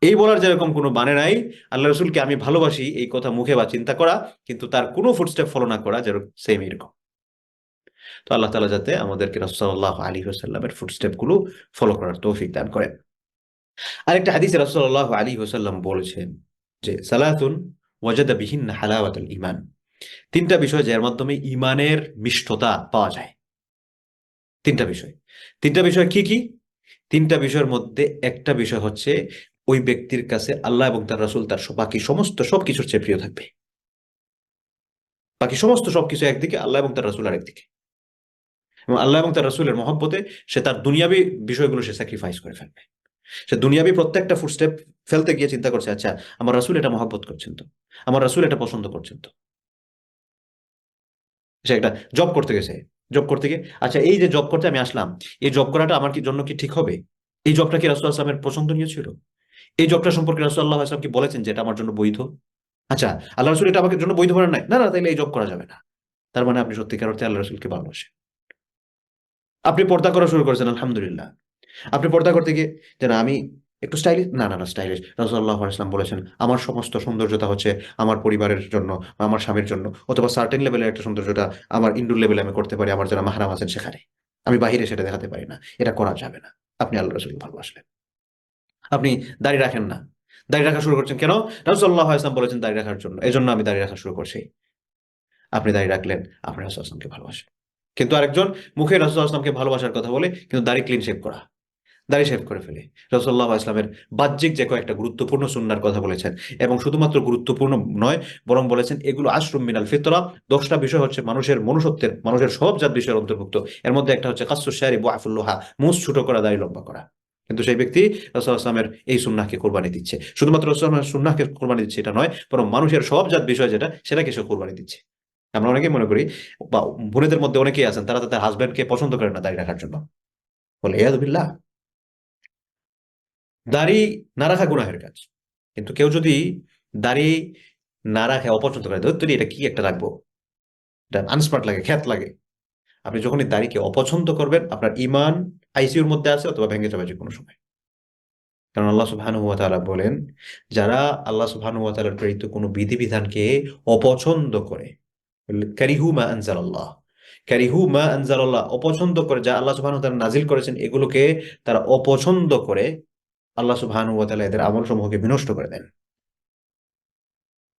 এই বলার যেরকম কোনো মানে নাই, আল্লাহ রসুলকে আমি ভালোবাসি এই কথা মুখে বা চিন্তা করা, কিন্তু তার কোনো ফুটস্টেপ ফলো না করা, যেরকম সেম এরকম। তো আল্লাহ তাআলা যাতে আমাদেরকে রাসূল সাল্লাল্লাহু আলাইহি ওয়াসাল্লামের ফুটস্টেপ গুলো ফলো করার তৌফিক দান করেন। আরেকটা হাদিসে রাসূল সাল্লাল্লাহু আলাইহি ওয়াসাল্লাম বলেছেন যে সালাতুন ওয়াজাদা বিহিন্না হালাওয়াতুল ঈমান, 3টা বিষয় যার মাধ্যমে ঈমানের মিষ্টতা পাওয়া যায়। 3টা বিষয়। 3টা বিষয় কি কি? 3টা বিষয়ের মধ্যে একটা বিষয় হচ্ছে ওই ব্যক্তির কাছে আল্লাহ এবং তার রাসূল তার বাকি সমস্ত সবকিছুর চেয়ে প্রিয় থাকবে। বাকি সমস্ত সবকিছু একদিকে, আল্লাহ এবং তার রাসূল আরেকদিকে। এবং আল্লাহ এবং তার রাসূলের মহব্বতে সে তার দুনিয়াবী বিষয়গুলো সে স্যাক্রিফাইস করে ফেলবে। সে দুনিয়াবী প্রত্যেকটা ফুটস্টেপ ফেলতে গিয়ে চিন্তা করছে, আচ্ছা আমার রাসূল এটা মহব্বত করছেন তো, আমার রাসূল এটা পছন্দ করছেন তো। সে একটা জব করতে গেছে, জব করতে গিয়ে আচ্ছা এই যে জব করতে আমি আসলাম, এই জব করাটা আমার কি জন্য কি ঠিক হবে? এই জবটা কি রাসূল আসলামের পছন্দনীয় ছিল? এই জবটা সম্পর্কে রাসূল সাল্লাল্লাহু আলাইহি ওয়াসাল্লাম কি বলেছেন যে এটা আমার জন্য বৈধ? আচ্ছা আল্লাহ রাসূল এটা আমাকে জন্য বৈধ করেন নাই, না না তাইলে এই জব করা যাবে না। তার মানে আপনি সত্যিকার অর্থে আল্লাহ রাসূলকে ভালোবাসেন। আপনি পর্দা করা শুরু করেছেন, আলহামদুলিল্লাহ। আপনি পর্দা করতে গিয়ে যে না আমি একটু স্টাইলিশ, না না না স্টাইলিশ, রাসূলুল্লাহ সাল্লাল্লাহু আলাইহি ওয়াসাল্লাম বলেছেন আমার সমস্ত সৌন্দর্যতা হচ্ছে আমার পরিবারের জন্য বা আমার স্বামীর জন্য, অথবা সার্টেন লেভেলের একটা সৌন্দর্যতা আমার ইনডোর লেভেলে আমি করতে পারি, আমার যারা মাহরাম আছেন সেখানে, আমি বাহিরে সেটা দেখাতে পারি না, এটা করা যাবে না। আপনি আল্লাহ রাসূলকে ভালোবাসলেন। আপনি দাড়ি রাখেন না, দাড়ি রাখা শুরু করছেন কেন? রাসূল সাল্লাল্লাহু আলাইহি ওয়াসাল্লাম বলেছেন দাড়ি রাখার জন্য, এজন্য আমি দাড়ি রাখা শুরু করছি। আপনি দাড়ি রাখলেন, আপনি রাসূল সাল্লাল্লাহু আলাইহি ওয়াসাল্লামকে ভালোবাসেন। কিন্তু আরেকজন মুখে রাসূল সাল্লাল্লাহু আলাইহি ওয়াসাল্লামকে ভালোবাসার কথা বলে কিন্তু দাড়ি ক্লিন শেভ করা, দাড়ি শেভ করে ফেলে। রাসূলুল্লাহ ইসলামের বাহ্যিক যে কয়েকটা গুরুত্বপূর্ণ সুন্নাহর কথা বলেছেন, এবং শুধুমাত্র গুরুত্বপূর্ণ নয় বরং বলেছেন এগুলো আশরুম মিনাল ফিতরা, 10টা বিষয় হচ্ছে মানুষের মনুষ্যত্বের, মানুষের স্বভাবজাত বিষয়ের অন্তর্ভুক্ত। এর মধ্যে একটা হচ্ছে কাসসুশ শারিব ওয়া আফুল লুহা, মুছ ছোট করা, দাড়ি লম্বা করা। কিন্তু সেই ব্যক্তি রাসূল ইসলামের এই সুন্নাহকে কুরবানি দিচ্ছে, শুধুমাত্র রাসূলের সুন্নাহকে কুরবানি দিচ্ছে এটা নয়, বরং মানুষের স্বভাবজাত বিষয় যেটা সেটাকে সে কুরবানি দিচ্ছে। আমরা অনেকেই মনে করি বা বোনেদের মধ্যে অনেকেই আছেন তারা তাদের হাজবেন্ডকে পছন্দ করেন না দাড়ি রাখার জন্য, বলে ইয়াযু বিল্লাহ। দাড়ি না রাখা গুনাহের কাজ, কিন্তু কেউ যদি দাড়ি না রাখে অপছন্দ করে, ধর তুই এটা কি একটা রাখবো, এটা আনস্মার্ট লাগে, খ্যাত লাগে, আপনি যখনই দাড়িকে অপছন্দ করবেন আপনার ঈমান আইসিইউর মধ্যে আছে অথবা ভেঙে যাবে যে কোনো সময়। কারণ আল্লাহ সুবহানাহু ওয়া তাআলা বলেন যারা আল্লাহ সুবহানাহু ওয়া তাআলার প্রেরিত কোনো বিধিবিধানকে অপছন্দ করে, কারিহু মা আনজালাল্লাহ, কারিহু মা আনজালাল্লাহ, অপছন্দ করে যা আল্লাহ সুবহানাহু ওয়া তাআলা নাজিল করেছেন এগুলোকে তারা অপছন্দ করে, আল্লাহ সুবহানাহু ওয়া তাআলা এদের আমল সমূহকে বিনষ্ট করে দেন।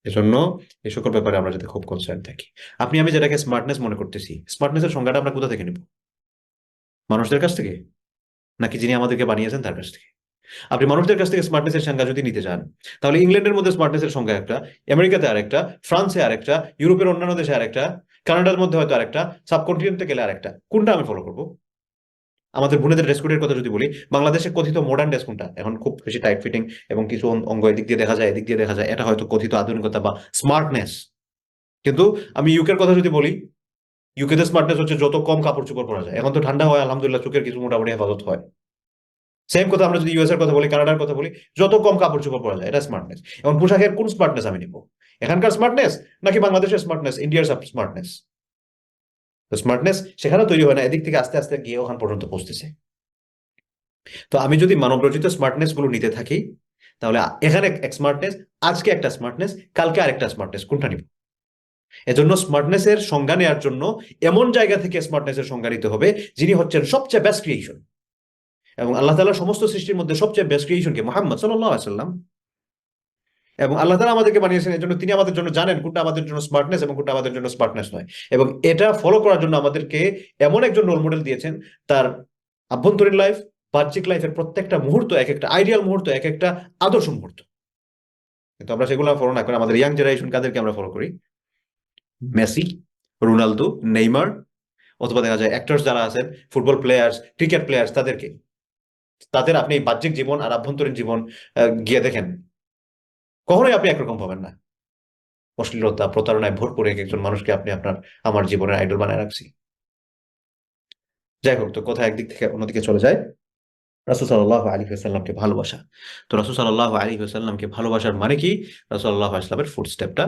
এজন্য এই সকল ব্যাপারে আমরা যাতে খুব কনসার্ন থাকি। আপনি আমি যেটাকে স্মার্টনেস মনে করতেছি, স্মার্টনেসের সংজ্ঞাটা আমরা কোথা থেকে নেব? মানুষদের কাছ থেকে, নাকি যিনি আমাদেরকে বানিয়েছেন তার কাছ থেকে? আপনি মানুষদের কাছ থেকে স্মার্টনেসের সংজ্ঞা যদি নিতে চান, তাহলে ইংল্যান্ডের মধ্যে স্মার্টনেসের সংজ্ঞা একটা, আমেরিকাতে আরেকটা, ফ্রান্সে আরেকটা, ইউরোপের অন্যান্য দেশে আরেকটা, কানাডার মধ্যে হয়তো আরেকটা, সাবকন্টিনেন্টে গেলে আরেকটা। কোনটা আমি ফলো করবো? আমাদের বোনেদের ড্রেস কোডের কথা যদি বলি, বাংলাদেশে কথিত মডার্ন ড্রেস কোনটা? এখন খুব বেশি টাইট ফিটিং এবং কিছু অঙ্গ এদিক দিয়ে দেখা যায় এদিক দিয়ে দেখা যায়, এটা হয়তো কথিত আধুনিকতা বা স্মার্টনেস। কিন্তু আমি ইউকের কথা যদি বলি, ইউকেতে স্মার্টনেস হচ্ছে যত কম কাপড় চোপড় পরা যায়। এখন তো ঠান্ডা হয় আলহামদুলিল্লাহ, চোখের কিছু মোটামুটি হেফাজত হয়। সেম কথা আমরা যদি ইউএস এর কথা বলি, কানাডার কথা বলি, যত কম কাপড় চোপড় পরা যায়, এটা স্মার্টনেস। এখন পোশাকের কোন স্মার্টনেস আমি নিব? এখানকার স্মার্টনেস নাকি বাংলাদেশের স্মার্টনেস, ইন্ডিয়ার স্মার্টনেস? তো স্মার্টনেস সেখানে তৈরি হয় না, এদিক থেকে আস্তে আস্তে গিয়ে ওখান পর্যন্ত পৌঁছতেছে। তো আমি যদি মানবরচিত স্মার্টনেস গুলো নিতে থাকি, তাহলে এখানে এক স্মার্টনেস, আজকে একটা স্মার্টনেস, কালকে আরেকটা স্মার্টনেস, কোনটা নিব? এজন্য স্মার্টনেসের সংজ্ঞা নেওয়ার জন্য এমন জায়গা থেকে স্মার্টনেসের সংজ্ঞা নিতে হবে যিনি হচ্ছেন সবচেয়ে বেস্ট ক্রিয়েশন, এবং আল্লাহ তাআলা সমস্ত সৃষ্টির মধ্যে সবচেয়ে বেস্ট ক্রিয়েশনকে মুহাম্মদ সাল্লাল্লাহু আলাইহি ওয়াসাল্লাম। এবং আল্লাহ তাআলা আমাদেরকে বানিয়েছেন এজন্য তিনি আমাদের জন্য জানেন কোনটা আমাদের জন্য স্মার্টনেস এবং কোনটা আমাদের জন্য স্মার্টনেস নয়, এবং এটা ফলো করার জন্য আমাদেরকে এমন একজন রোল মডেল দিয়েছেন, তার আভ্যন্তরীণ লাইফ, বাহ্যিক লাইফের প্রত্যেকটা মুহূর্ত এক একটা আইডিয়াল মুহূর্ত, এক একটা আদর্শ মুহূর্ত। কিন্তু আমরা সেগুলো ফলো না করে আমাদের ইয়াং জেনারেশন কাদেরকে আমরা ফলো করি? মেসি, রোনালদো, নেইমার, অথবা দেখা যায় অ্যাক্টরস যারা আছেন, ফুটবল প্লেয়ার্স, ক্রিকেট প্লেয়ার্স, তাদেরকে। তাদের আপনি বাহ্যিক জীবন আর আভ্যন্তরীণ জীবন গিয়ে দেখেন, কখনোই আপনি একরকম পাবেন না। অশ্লীলতা, প্রতারণায় ভরপুর এক একজন মানুষকে আপনি আপনার আমার জীবনের আইডল বানায় রাখছি। যাই হোক, তো কথা একদিক থেকে অন্যদিকে চলে যায়। রাসূল সাল্লাল্লাহু আলাইহি ওয়াসাল্লামকে ভালোবাসা। তো রাসূল সাল্লাল্লাহু আলাইহি ওয়াসাল্লামকে ভালোবাসার মানে কি? রাসূল সাল্লাল্লাহু আলাইহি ওয়াসাল্লামের ফুটস্টেপটা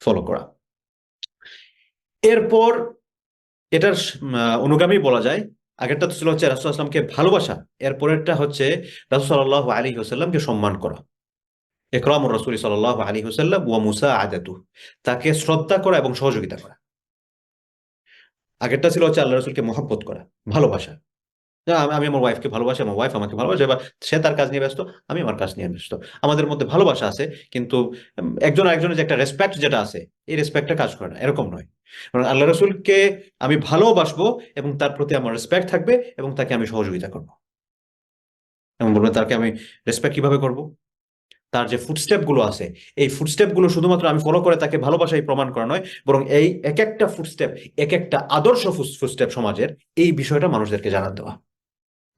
ফলো করা। এরপর এটার অনুগামী বলা যায়। আগেরটা তো ছিল হচ্ছে রাসূল সাল্লাল্লাহু আলাইহি ওয়াসাল্লামকে ভালোবাসা। এরপরেরটা হচ্ছে রাসূল সাল্লাল্লাহু আলাইহি ওয়াসাল্লামকে সম্মান করা। ইকরামুর রাসূল সাল্লাল্লাহু আলাইহি ওয়াসাল্লাম ওয়া মুসাআদাতুহু, তাকে শ্রদ্ধা করা এবং সহযোগিতা করা। আগেরটা ছিল হচ্ছে আল্লাহ রাসূলকে মহব্বত করা, ভালোবাসা। আমি আমার ওয়াইফকে ভালোবাসি, আমার ওয়াইফ আমাকে ভালোবাসে, বা সে তার কাজ নিয়ে ব্যস্ত, আমি আমার কাজ নিয়ে ব্যস্ত। আমাদের মধ্যে ভালোবাসা আছে, কিন্তু একজন আরেকজনের যে একটা রেসপেক্ট যেটা আছে, এই রেসপেক্টটা কাজ করে না, এরকম নয়। কারণ আল্লাহ রাসূলকে আমি ভালোবাসবো এবং তার প্রতি আমার রেসপেক্ট থাকবে এবং তাকে আমি সহযোগিতা করব। এবং বলবেন তাকে আমি রেসপেক্ট কিভাবে করব? তার যে ফুটস্টেপ গুলো আছে, এই ফুটস্টেপ গুলো শুধুমাত্র আমি ফলো করে তাকে ভালোবাসাই প্রমাণ করা নয়, বরং এই এক একটা ফুটস্টেপ, এক একটা আদর্শ ফুটস্টেপ সমাজের, এই বিষয়টা মানুষদেরকে জানান দেওয়া,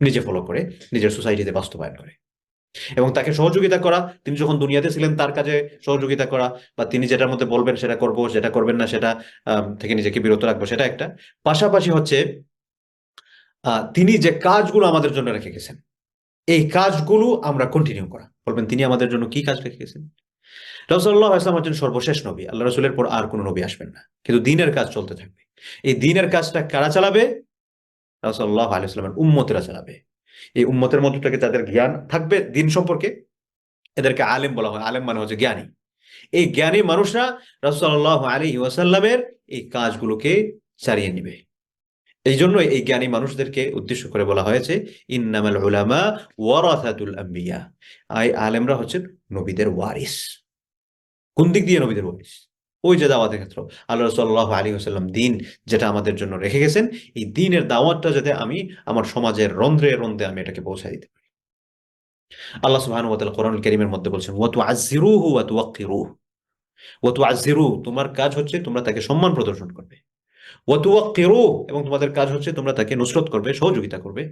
নিজে ফলো করে, নিজের সোসাইটিতে বাস্তবায়ন করে, এবং তাকে সহযোগিতা করা। তিনি যখন দুনিয়াতে ছিলেন তার কাজে সহযোগিতা করা, বা তিনি যেটার মধ্যে বলবেন সেটা করব, যেটা করবেন না সেটা থেকে নিজেকে বিরত রাখবো, সেটা একটা। পাশাপাশি হচ্ছে তিনি যে কাজগুলো আমাদের জন্য রেখে গেছেন, এই কাজগুলো আমরা কন্টিনিউ করা। বলবেন তিনি আমাদের জন্য কি কাজ রেখে গেছেন? রাসূলুল্লাহ সাল্লাল্লাহু আলাইহি ওয়াসাল্লাম হচ্ছেন সর্বশেষ নবী, আল্লাহ রাসূলের পর আর কোনো নবী আসবেন না, কিন্তু দ্বীনের কাজ চলতে থাকবে। এই দ্বীনের কাজটা কারা চালাবে? রাসূলুল্লাহ সাল্লাল্লাহু আলাইহি ওয়াসাল্লামের উম্মতেরা চালাবে। এই উম্মতের মধ্যে থেকে যাদের জ্ঞান থাকবে দ্বীন সম্পর্কে, এদেরকে আলেম বলা হয়। আলেম মানে হচ্ছে জ্ঞানী। এই জ্ঞানী মানুষরা রাসূল সাল্লাল্লাহু আলাইহি ওয়াসাল্লামের এই কাজগুলোকে চালিয়ে নিবে। এই জন্য এই জ্ঞানী মানুষদেরকে উদ্দেশ্য করে বলা হয়েছে ইন্নামাল উলামা ওয়ারাসাতুল আম্বিয়া। এই আলেমরা হচ্ছেন নবীদের ওয়ারিস। কোন দিক দিয়ে নবীদের ওয়ারিস? ওই যে দাওয়াতের ক্ষেত্র, আল্লাহ রাসূল সাল্লাল্লাহু আলাইহি ওয়াসাল্লাম দ্বীন যেটা আমাদের জন্য রেখে গেছেন, এই দ্বীনের দাওয়াতটা যাতে আমি আমার সমাজের রন্ধ্রে রন্ধ্রে আমি এটাকে পৌঁছে দিতে পারি। আল্লাহ সুবহানাহু ওয়া তাআলা কোরআনুল কারীমের মধ্যে বলছেন ওয়া তুআজ্জিরুহু ওয়া তুওয়াক্কিরুহু। ওয়া তুআজ্জিরুহু, তোমার কাজ হচ্ছে তোমরা তাকে সম্মান প্রদর্শন করবে। ওয়া তুওয়াক্কিরুহু, এবং তোমাদের কাজ হচ্ছে তোমরা তাকে নুসরত করবে, সহযোগিতা করবে।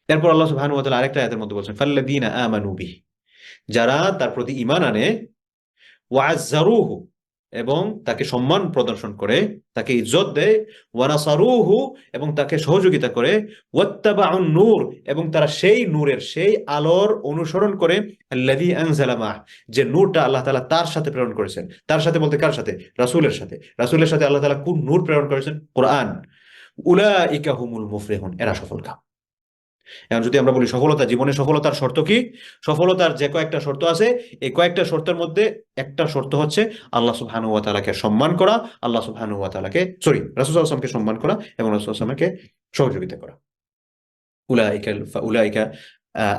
এরপর আল্লাহ সুবহানাহু ওয়া তাআলা আরেকটা আয়াতের মধ্যে বলছেন ফাল্লাযীনা আমানু বিহি, যারা তার প্রতি ঈমান আনে, ওয়া আযযারুহু, এবং তাকে সম্মান প্রদর্শন করে, তাকে ইজ্জত দেয়, ওয়া নাসারুহু, এবং তাকে সহযোগিতা করে, ওয়াত্তাবাউন নূর, এবং তারা সেই নূরের, সেই আলোর অনুসরণ করে, আল্লাযী আনজালা মাহ, যে নূরটা আল্লাহ তাআলা তার সাথে প্রেরণ করেছেন। তার সাথে বলতে কার সাথে? রাসূলের সাথে। রাসূলের সাথে আল্লাহ তাআলা কোন নূর প্রেরণ করেছেন? কোরআন। উলাইকা হুমুল মুফলিহুন, এরা সফলকাম। এখন যদি আমরা বলি সফলতা, জীবনে সফলতার শর্ত কি? সফলতার যে কয়েকটা শর্ত আছে, এই কয়েকটা শর্তের মধ্যে একটা শর্ত হচ্ছে আল্লাহ সুবহানাহু ওয়া তাআলাকে সম্মান করা, আল্লাহ সুবহানাহু ওয়া তাআলাকে রাসূল সাল্লাল্লাহু আলাইহি ওয়াসাল্লামকে সম্মান করা এবং রাসূল সাল্লাল্লাহু আলাইহি ওয়াসাল্লামকে সহযোগিতা করা। উলাইকা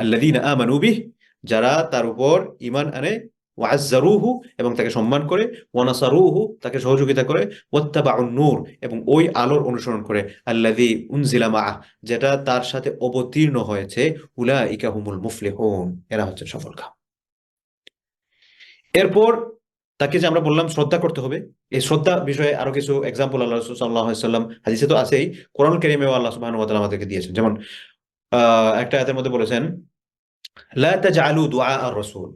আল্লাযীনা আমানু বিহি, যারা তার উপর ঈমান আনে, ওয়া আযযারুহু, এবং তাকে সম্মান করে, ওয়া নাসারুহু, তাকে সহযোগিতা করে, ওয়াত্তাবাউন নূর, এবং ওই আলোর অনুসরণ করে, আল্লাযী উনজিলা মাআহ, যেটা তার সাথে অবতীর্ণ হয়েছে, উলাইকা হুমুল মুফলিহুন, এরা হচ্ছে সফলকাম। এরপর তাকে যে আমরা বললাম শ্রদ্ধা করতে হবে, এই শ্রদ্ধা বিষয়ে আরো কিছু এক্সাম্পল আল্লাহ রাসূল সাল্লাল্লাহু আলাইহি ওয়াসাল্লাম হাদিসে তো আছেই, কোরআন কারীমেও আল্লাহ সুবহানাহু ওয়া তাআলা আমাদেরকে দিয়েছেন। যেমন একটা আয়াতের মধ্যে বলেছেন লা তাজআলু দুআ আর-রাসূল,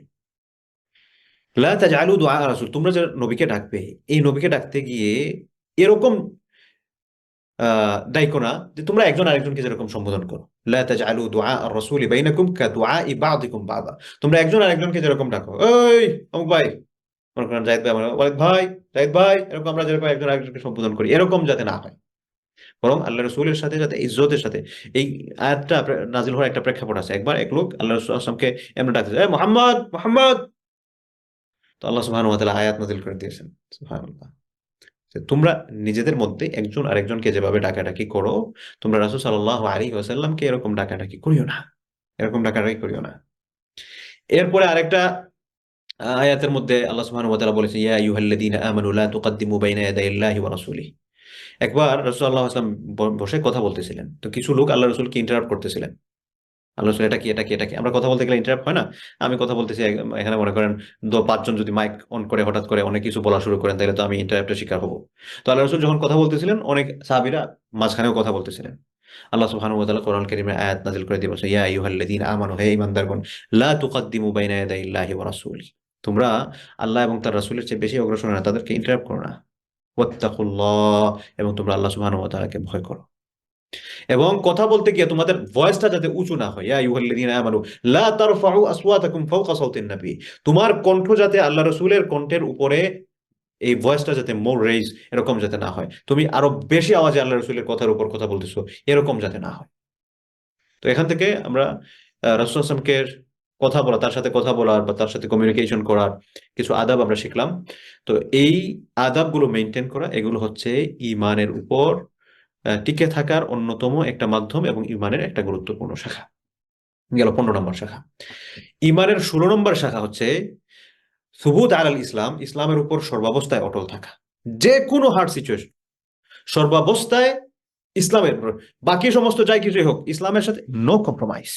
লা তাজআলু দুআ আর-রাসূল, তোমরা যে নবীকে ডাকবে, এই নবীকে ডাকতে গিয়ে এরকম ডাইকো না যে তোমরা একজন আরেকজনকে যেরকম সম্বোধন করো। লা তাজআলু দুআ আর-রাসূলি বাইনাকুম কাদুআই বা'দিকুম বা'দা, তোমরা একজন আরেকজনকে যেরকম ডাকো, এই অমুক ভাই, মনে করেন জাহিদ ভাই, ওয়ালিদ ভাই, জাহিদ ভাই, এরকম আমরা যেরকম একজন আরেকজনকে সম্বোধন করি, এরকম যাতে না হয়, বরং আল্লাহ রাসূলের সাথে যাতে ইজ্জতের সাথে। এই আয়াতটা নাজিল হওয়ার একটা প্রেক্ষাপট আছে। একবার এক লোক আল্লাহ রাসূল সাল্লাল্লাহু আলাইহি ওয়াসাল্লামকে এমনি ডাকতেছে, এ মুহাম্মদ, মুহাম্মদ। তো আল্লাহ সুবহানাহু ওয়া তাআলা আয়াত নাজিল করে দিয়েছেন, সুবহানাল্লাহ, যে তোমরা নিজেদের মধ্যে একজন আরেকজনকে যেভাবে ডাকাডাকি করো, তোমরা রাসূল সাল্লাল্লাহু আলাইহি ওয়াসাল্লামকে এরকম ডাকাডাকি করিও না, এরকম ডাকাডাকি করিও না। এরপরে আরেকটা আয়াতের মধ্যে আল্লাহ সুবহানাহু ওয়া তাআলা বলেছেন ইয়া আইয়ুহাল্লাযীনা আমানু লা তুকদ্দিমু বাইনা ইয়াদাইল্লাহি ওয়া রাসূলিহি। একবার রাসূল সাল্লাল্লাহু আলাইহি ওয়াসাল্লাম বসে কথা বলতেছিলেন, তো কিছু লোক আল্লাহ রাসূলকে ইন্টারাপ্ট করতেছিলেন। আল্লাহ রাসূল এটা কি, এটা কি, এটা কি, আমরা কথা বলতে গেলে ইন্টারাপ্ট হয় না? আমি কথা বলতেছি, এখানে মনে করেন পাঁচজন যদি মাইক অন করে হঠাৎ করে অনেক কিছু বলা শুরু করেন, তাহলে তো আমি ইন্টারাপ্টের শিকার হব। তো আল্লাহ রাসূল যখন কথা বলতেছিলেন, অনেক সাহাবীরা মাঝখানেও কথা বলতেছিলেন। আল্লাহ সুবহানাহু ওয়া তাআলা কোরআন কারীমে আয়াত নাযিল করে দিয়ে বলছেন ইয়া আইয়ুহাল্লাযীনা আমানু, হে ঈমানদারগণ, লা তুকদ্দিমু বাইনা ইয়াদাইল্লাহি ওয়া রাসূলিহি, তোমরা আল্লাহ এবং তার রাসূলের চেয়ে বেশি অগ্রসর না, তাদেরকে ইন্টারাপ্ট করো না। ওয়াত্তাকুল্লাহ, এবং তোমরা আল্লাহ সুবহানাহু ওয়া তাআলাকে ভয় করো। এবং কথা বলতে গিয়ে তোমাদের ভয়েসটা যাতে উঁচু না হয়, ইয়া আইয়ুহাল্লাযীনা আমানু লা তারফাউ আসওয়াতাকুম ফাওকা সাওতিন নবী, তোমার কণ্ঠ যাতে আল্লাহ রাসূলের কণ্ঠের উপরে, এই ভয়েসটা যাতে মোর রেইজ এরকম যাতে না হয়, তুমি আরো বেশি আওয়াজে আল্লাহ রাসূলের কথার উপর কথা বলতেছো এরকম যাতে না হয়। তো এখান থেকে আমরা রাসূল সাল্লাল্লাহু আলাইহি ওয়াসাল্লামকে কথা বলা, তার সাথে কথা বলার বা তার সাথে কমিউনিকেশন করার কিছু আদাব আমরা শিখলাম। তো এই আদাবগুলো মেনটেন করা, এগুলো হচ্ছে ঈমানের উপর টিকে থাকার অন্যতম একটা মাধ্যম এবং ঈমানের একটা গুরুত্বপূর্ণ শাখা। গেল 15 নম্বর শাখা। ঈমানের 16 নম্বর শাখা হচ্ছে সুবুত আলাল ইসলাম, ইসলামের উপর সর্বাবস্থায় অটল থাকা। যে কোনো হার্ড সিচুয়েশন, সর্বাবস্থায় ইসলামের উপর, বাকি সমস্ত যাই কিছুই হোক ইসলামের সাথে নো কম্প্রোমাইজ।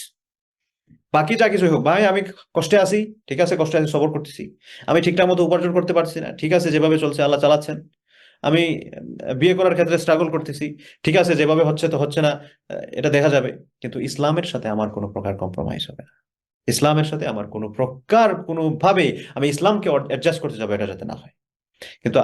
বাকি যা কিছুই হোক, ভাই আমি কষ্টে আছি, ঠিক আছে, কষ্টে আছি, সবর করতেছি। আমি ঠিকঠাক মতো উপার্জন করতে পারছি না, ঠিক আছে, যেভাবে চলছে আল্লাহ চালাচ্ছেন। আমি বিয়ে করার ক্ষেত্রে স্ট্রাগল করতেছি, ঠিক আছে, যেভাবে হচ্ছে তো হচ্ছে না, এটা দেখা যাবে। কিন্তু ইসলামের সাথে আমার কোনো প্রকার কম্প্রোমাইজ হবে না। ইসলামের সাথে আমার কোনো প্রকার কোনোভাবে আমি ইসলামকে অ্যাডজাস্ট করতে যাবো, এটা যাতে না হয়। কিন্তু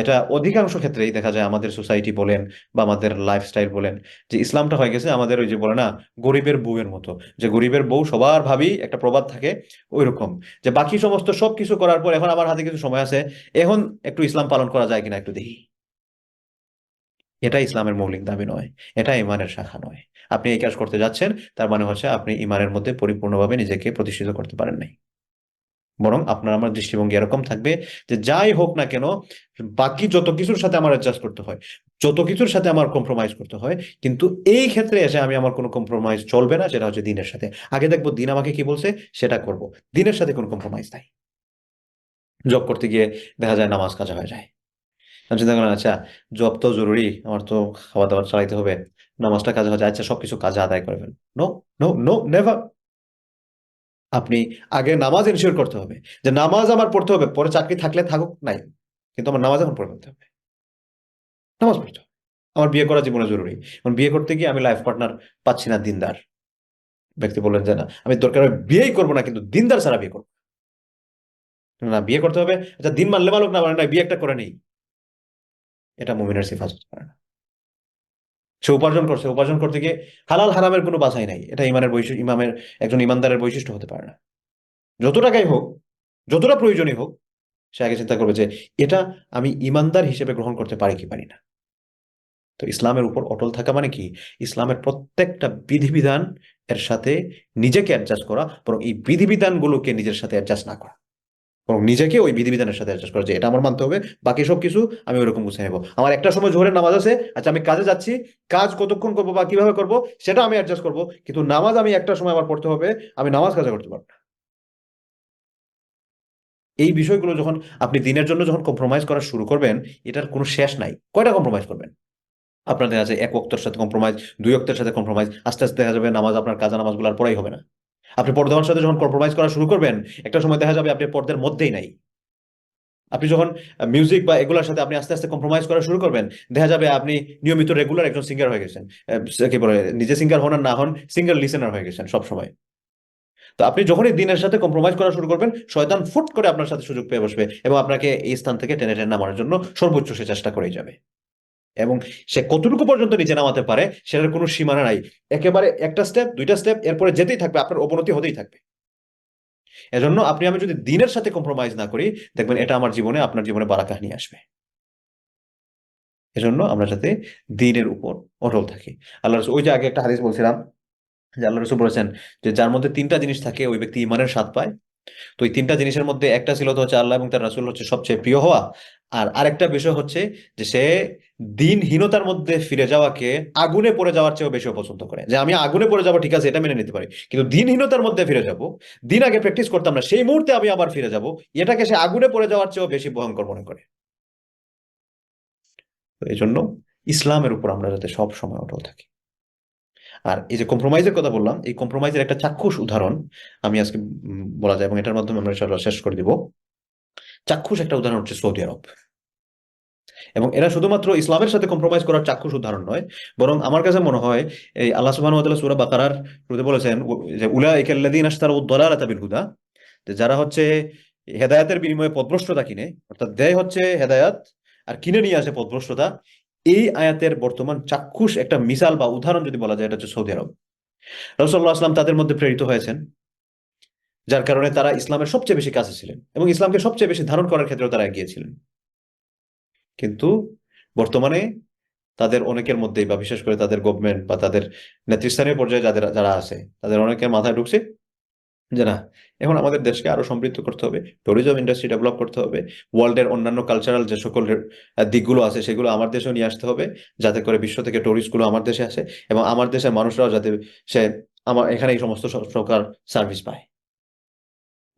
এটা অধিকাংশ ক্ষেত্রেই দেখা যায়, আমাদের সোসাইটি বলেন বা আমাদের লাইফস্টাইল বলেন, যে ইসলামটা হয়ে গেছে আমাদের ওই যে বলে না গরিবের বউয়ের মতো, যে গরিবের বউ সবার ভাবি একটা প্রবাদ থাকে ওই রকম, যে বাকি সমস্ত সবকিছু করার পর এখন আমার হাতে কিছু সময় আছে, এখন একটু ইসলাম পালন করা যায় কিনা একটু দেখি। এটা ইসলামের মৌলিক দাবি নয়, এটা ইমানের শাখা নয়। আপনি এই কাজ করতে যাচ্ছেন, তার মানে হচ্ছে আপনি ইমানের মধ্যে পরিপূর্ণভাবে নিজেকে প্রতিষ্ঠিত করতে পারেন নাই। বরং আপনার আমার দৃষ্টিভঙ্গি এরকম থাকবে যে যাই হোক না কেন, বাকি যত কিছুর সাথে আমার অ্যাডজাস্ট করতে হয়, যত কিছুর সাথে আমার কম্প্রোমাইজ করতে হয়, কিন্তু এই ক্ষেত্রে এসে আমি আমার কোনো কম্প্রোমাইজ চলবে না, সেটা হচ্ছে দিনের সাথে। আগে দেখবো দিন আমাকে কি বলছে সেটা করব, দিনের সাথে কোনো কম্প্রোমাইজ নাই। জব করতে গিয়ে দেখা যায় নামাজ কাজা হয়ে যায়, আমি চিন্তা করলাম আচ্ছা জব তো জরুরি, আমার তো খাওয়া দাওয়া চালাইতে হবে, নামাজটা কাজা হয়ে যায়, আচ্ছা সবকিছু কাজে আদায় করে ফেল। No, no, no, never. আপনি আগে নামাজ এনশিওর করতে হবে, যে নামাজ আমার পড়তে হবে, পরে চাকরি থাকলে থাকুক নাই, কিন্তু আমার নামাজ এখন পড়ে ফেলতে হবে, নামাজ পড়তে হবে। আমার বিয়ে করা জীবনে জরুরি, এখন বিয়ে করতে গিয়ে আমি লাইফ পার্টনার পাচ্ছি না দিনদার ব্যক্তি, বললেন যে না আমি দরকার হয় বিয়েই করবো না, কিন্তু দিনদার ছাড়া বিয়ে করবো না, বিয়ে করতে হবে। আচ্ছা দিন মানলে মানুক না মানে না, বিয়ে একটা করে নেই, এটা মুমিনের সিফাত হতে পারে না। সে উপার্জন করছে, উপার্জন করতে গিয়ে হালাল হারামের কোনো বাছাই নাই, এটা ইমানের বৈশিষ্ট্য, ইমামের একজন ইমানদারের বৈশিষ্ট্য হতে পারে না। যত টাকাই হোক, যতটা প্রয়োজনই হোক, সে আগে চিন্তা করবে যে এটা আমি ইমানদার হিসেবে গ্রহণ করতে পারি কি পারি না। তো ইসলামের উপর অটল থাকা মানে কি? ইসলামের প্রত্যেকটা বিধিবিধান এর সাথে নিজেকে অ্যাডজাস্ট করা, বরং এই বিধিবিধানগুলোকে নিজের সাথে অ্যাডজাস্ট না করা, বরং নিজেকে ওই বিধিবিধানের সাথে অ্যাডজাস্ট করা, যে এটা আমার মানতে হবে, বাকি সবকিছু আমি ওইরকম গুছিয়ে নেবো। আমার একটা সময় জোহরের নামাজ আছে, আচ্ছা আমি কাজে যাচ্ছি, কাজ কতক্ষণ করবো বা কিভাবে করবো সেটা আমি অ্যাডজাস্ট করবো, কিন্তু নামাজ আমি একটা সময় আমার পড়তে হবে, আমি নামাজ কাজা করতে পারবো না। এই বিষয়গুলো যখন আপনি দিনের জন্য যখন কম্প্রোমাইজ করা শুরু করবেন, এটার কোনো শেষ নাই। কয়টা কম্প্রোমাইজ করবেন? আপনার দেখা যায় এক ওয়াক্তের সাথে কম্প্রোমাইজ, দুই ওয়াক্তের সাথে কম্প্রোমাইজ, আস্তে আস্তে দেখা যাবে নামাজ আপনার কাজা নামাজগুলো আর পড়াই হবে না। আপনি পর্দার সাথে যখন কম্প্রোমাইজ করা শুরু করবেন, একটা সময় দেখা যাবে আপনি পর্দার মধ্যেই নাই। আপনি যখন মিউজিক বা এগুলোর সাথে আপনি আস্তে আস্তে কম্প্রোমাইজ করা শুরু করবেন, দেখা যাবে আপনি নিয়মিত রেগুলার একজন সিঙ্গার হয়ে গেছেন। কি বলে, নিজে সিঙ্গার হন আর না হন, সিঙ্গার লিসেনার হয়ে গেছেন সব সময়। তো আপনি যখনই দিনের সাথে কম্প্রোমাইজ করা শুরু করবেন, শয়তান ফুট করে আপনার সাথে সুযোগ পেয়ে বসবে এবং আপনাকে এই স্থান থেকে টেনে টেনে নামানোর জন্য সর্বোচ্চ সে চেষ্টা করেই যাবে। এবং সে কতটুকু পর্যন্ত নিচে নামাতে পারে সেটার কোনো সীমানা নাই। একেবারে একটা স্টেপ, দুইটা স্টেপ, এরপরে যেতেই থাকবে, আপনার অবনতি হতেই থাকবে। এজন্য আপনি আমি যদি দিনের সাথে কম্প্রোমাইজ না করি, দেখবেন এটা আমার জীবনে আপনার জীবনে বারাকা নিয়ে আসবে। এজন্য আমরা যাতে দিনের উপর অটল থাকি। আল্লাহ রাসূল, ওই যে আগে একটা হাদিস বলছিলাম যে আল্লাহ রাসূল বলেছেন যে যার মধ্যে তিনটা জিনিস থাকে ওই ব্যক্তি ইমানের স্বাদ পায়। তো এই তিনটা জিনিসের মধ্যে একটা ছিল তো হচ্ছে আল্লাহ এবং তার রাসূল হচ্ছে সবচেয়ে প্রিয় হওয়া। আর আরেকটা বিষয় হচ্ছে যে সে দিনহীনতার মধ্যে ফিরে যাওয়াকে আগুনে পড়ে যাওয়ার চেয়েও বেশি পছন্দ করে। যে আমি আগুনে পড়ে যাবো ঠিক আছে, এটা মেনে নিতে পারি, কিন্তু দিনহীনতার মধ্যে ফিরে যাব, দিন আগে প্র্যাকটিস করতাম না সেই মুহূর্তে আমি আবার ফিরে যাব, এটাকে সে আগুনে পড়ে যাওয়ার চেয়েও বেশি ভয়ঙ্কর মনে করে। তো এই জন্য ইসলামের উপর আমরা যাতে সব সময় অটল থাকি। আর এই যে কম্প্রোমাইজের কথা বললাম, এই কম্প্রোমাইজের একটা চাক্ষুষ উদাহরণ আমি আজকে বলা যায় এবং এটার মাধ্যমে আমরা ইনশাআল্লাহ শেষ করে দিব। চাক্ষুষ একটা উদাহরণ হচ্ছে সৌদি আরব। এবং এরা শুধুমাত্র ইসলামের সাথে কম্প্রোমাইজ করার চাক্ষুষ উদাহরণ নয়, বরং আমার কাছে মনে হয় এই আল্লাহ সুবহানাহু ওয়া তাআলা সূরা বাকারার শুরুতে বলেছেন যে উলাইকাল্লাযীনা ইশতারাউ আদ-দালালাতা বিল হুদা, যে যারা হচ্ছে হেদায়েতের বিনিময়ে পথভ্রষ্টতা কিনে, অর্থাৎ দেয় হচ্ছে হেদায়েত আর কিনে নিয়ে আসে পথভ্রষ্টতা, এই আয়াতের বর্তমান চাক্ষুষ একটা মিসাল বা উদাহরণ যদি বলা যায়, এটা হচ্ছে সৌদি আরব। রাসূলুল্লাহ সাল্লাল্লাহু আলাইহি ওয়াসাল্লাম তাদের মধ্যে প্রেরিত হয়েছেন, যার কারণে তারা ইসলামের সবচেয়ে বেশি কাছে ছিলেন এবং ইসলামকে সবচেয়ে বেশি ধারণ করার ক্ষেত্রেও তারা এগিয়ে ছিলেন। কিন্তু বর্তমানে তাদের অনেকের মধ্যেই, বা বিশেষ করে তাদের গভর্নমেন্ট বা তাদের নেতৃস্থানীয় পর্যায়ে যারা আছে, তাদের অনেকের মাথায় ঢুকছে যে না, এখন আমাদের দেশকে আরো সমৃদ্ধ করতে হবে, ট্যুরিজম ইন্ডাস্ট্রি ডেভেলপ করতে হবে, ওয়ার্ল্ডের অন্যান্য কালচারাল যে সকল দিকগুলো আছে সেগুলো আমার দেশেও নিয়ে আসতে হবে, যাতে করে বিশ্ব থেকে টুরিস্টগুলো আমার দেশে আসে এবং আমার দেশের মানুষরাও যাতে সে আমার এখানে এই সমস্ত প্রকার সার্ভিস পায়।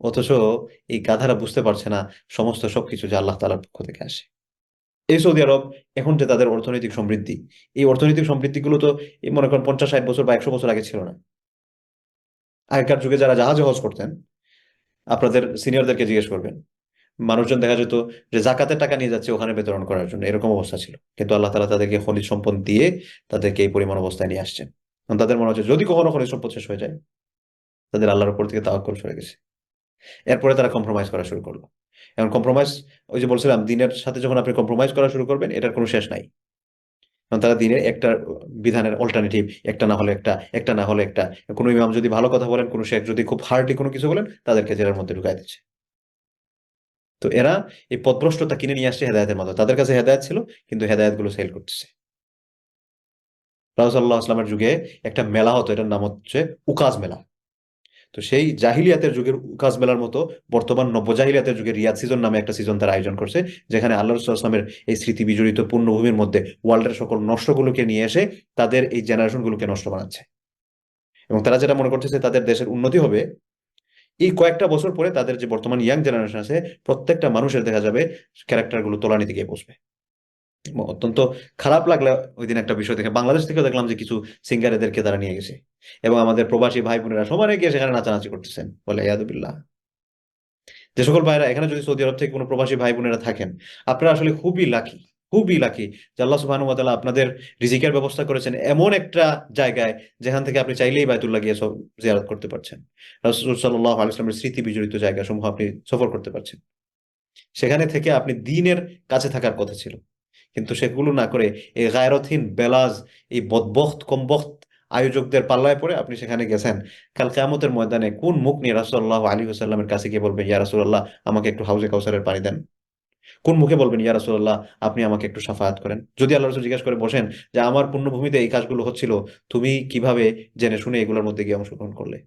অথচ এই গাধারা বুঝতে পারছে না সমস্ত সবকিছু যে আল্লাহ তাআলার পক্ষ থেকে আসে। এই সৌদি আরব এখন যে তাদের অর্থনৈতিক সমৃদ্ধি, এই অর্থনৈতিক সমৃদ্ধিগুলো তো এই মনে করেন 50-60 বছর বা 100 বছর আগে ছিল না। আগেকার যুগে যারা জাহাজে হজ করতেন, আপনাদের সিনিয়রদেরকে জিজ্ঞেস করবেন, মানুষজন দেখা যেত যে জাকাতের টাকা নিয়ে যাচ্ছে ওখানে বিতরণ করার জন্য, এরকম অবস্থা ছিল। কিন্তু আল্লাহ তাআলা তাদেরকে খনিজ সম্পদ দিয়ে তাদেরকে এই পরিমাণ অবস্থায় নিয়ে আসছেন। কারণ তাদের মনে হচ্ছে যদি কখনো খনিজ সম্পদ শেষ হয়ে যায়, তাদের আল্লাহর উপর থেকে তাওয়াক্কুল সরে গেছে। এরপরে তারা কম্প্রোমাইজ করা শুরু করলো। এখন কম্প্রোমাইজ, ওই যে বলছিলাম, দিনের সাথে যখন আপনি কম্প্রোমাইজ করা শুরু করবেন, এটার কোনো শেষ নাই। কারণ তারা দিনের একটা বিধানের অল্টারনেটিভ, একটা না হলে একটা, একটা না হলে একটা। কোনো ইমাম যদি ভালো কথা বলেন, কোনো শেখ যদি খুব হার্ডলি কোনো কিছু বলেন, তাদেরকে জেলের মধ্যে ঢুকাই দিচ্ছে। তো এরা এই পথভ্রষ্টতা কিনে নিয়ে আসছে হেদায়েতের মতো। তাদের কাছে হেদায়েত ছিল, কিন্তু হেদায়েত গুলো সেল করতেছে। রাসূলুল্লাহ সাল্লাল্লাহু আলাইহি ওয়াসাল্লামের যুগে একটা মেলা হতো, এটার নাম হচ্ছে উকাজ মেলা। তো সেই জাহিলিয়াতের যুগের উকাজ মেলার মতো বর্তমান নব্য জাহিলিয়াতের যুগের রিয়াদ সিজন নামে একটা সিজন তারা আয়োজন করছে, যেখানে আল্লাহ রাসূল সাল্লাল্লাহু আলাইহি ওয়াসাল্লামের এই স্মৃতি বিজড়িত পূর্ণভূমির মধ্যে ওয়ার্ল্ডের সকল নষ্টগুলোকে নিয়ে এসে তাদের এই জেনারেশনগুলোকে নষ্ট বানাচ্ছে। এবং তারা যেটা মনে করতেছে তাদের দেশের উন্নতি হবে, এই কয়েকটা বছর পরে তাদের যে বর্তমান ইয়াং জেনারেশন আছে, প্রত্যেকটা মানুষের দেখা যাবে ক্যারেক্টারগুলো তলানিতে গিয়ে বসবে। এবং অত্যন্ত খারাপ লাগলো ওই দিন একটা বিষয় দেখে, বাংলাদেশ থেকেও দেখলাম যে কিছু সিঙ্গার এদেরকে তারা নিয়ে গেছে এবং আমাদের প্রবাসী ভাই বোনেরা সবাই গিয়ে সেখানে নাচানাচি করতেছেন, বলে ইয়াদুবিল্লাহ। যে সকল ভাইরা এখানে যদি সৌদি আরব থেকে কোনো প্রবাসী ভাই বোনেরা থাকেন, আপনারা আসলে খুবই লাকি, খুবই লাকি যে আল্লাহ সুবহানাহু ওয়া তাআলা আপনাদের রিজিকের ব্যবস্থা করেছেন এমন একটা জায়গায়, যেখান থেকে আপনি চাইলেই বায়তুল্লাহ গিয়ে সব জিয়ারত করতে পারছেন। রাসূল সাল্লাল্লাহু আলাইহি ওয়াসাল্লামের স্মৃতি বিজড়িত জায়গাসমূহ আপনি সফর করতে পারছেন। সেখানে থেকে আপনি দ্বীনের কাছে থাকার কথা ছিল, কিন্তু সেগুলো না করে এই গায়রতহীন বেলাজ, এই বদবখত কমবখত আয়োজকদের পাল্লায় পড়ে আপনি সেখানে গেছেন। কাল কিয়ামতের ময়দানে কোন মুখ নিয়ে রাসূলুল্লাহ আলাইহি ওয়াসাল্লামের কাছে গিয়ে বলবেন, ইয়া রাসূলুল্লাহ আমাকে একটু হাউজে কাউসারের পানি দেন? কোন মুখে বলবেন, ইয়া রাসূলুল্লাহ আপনি আমাকে একটু শাফাআত করেন? যদি আল্লাহ রাসূল জিজ্ঞাসা করে বসেন যে আমার পুণ্যভূমিতে এই কাজগুলো হচ্ছিল, তুমি কিভাবে জেনে শুনে এগুলোর মধ্যে গিয়ে অংশগ্রহণ করলে?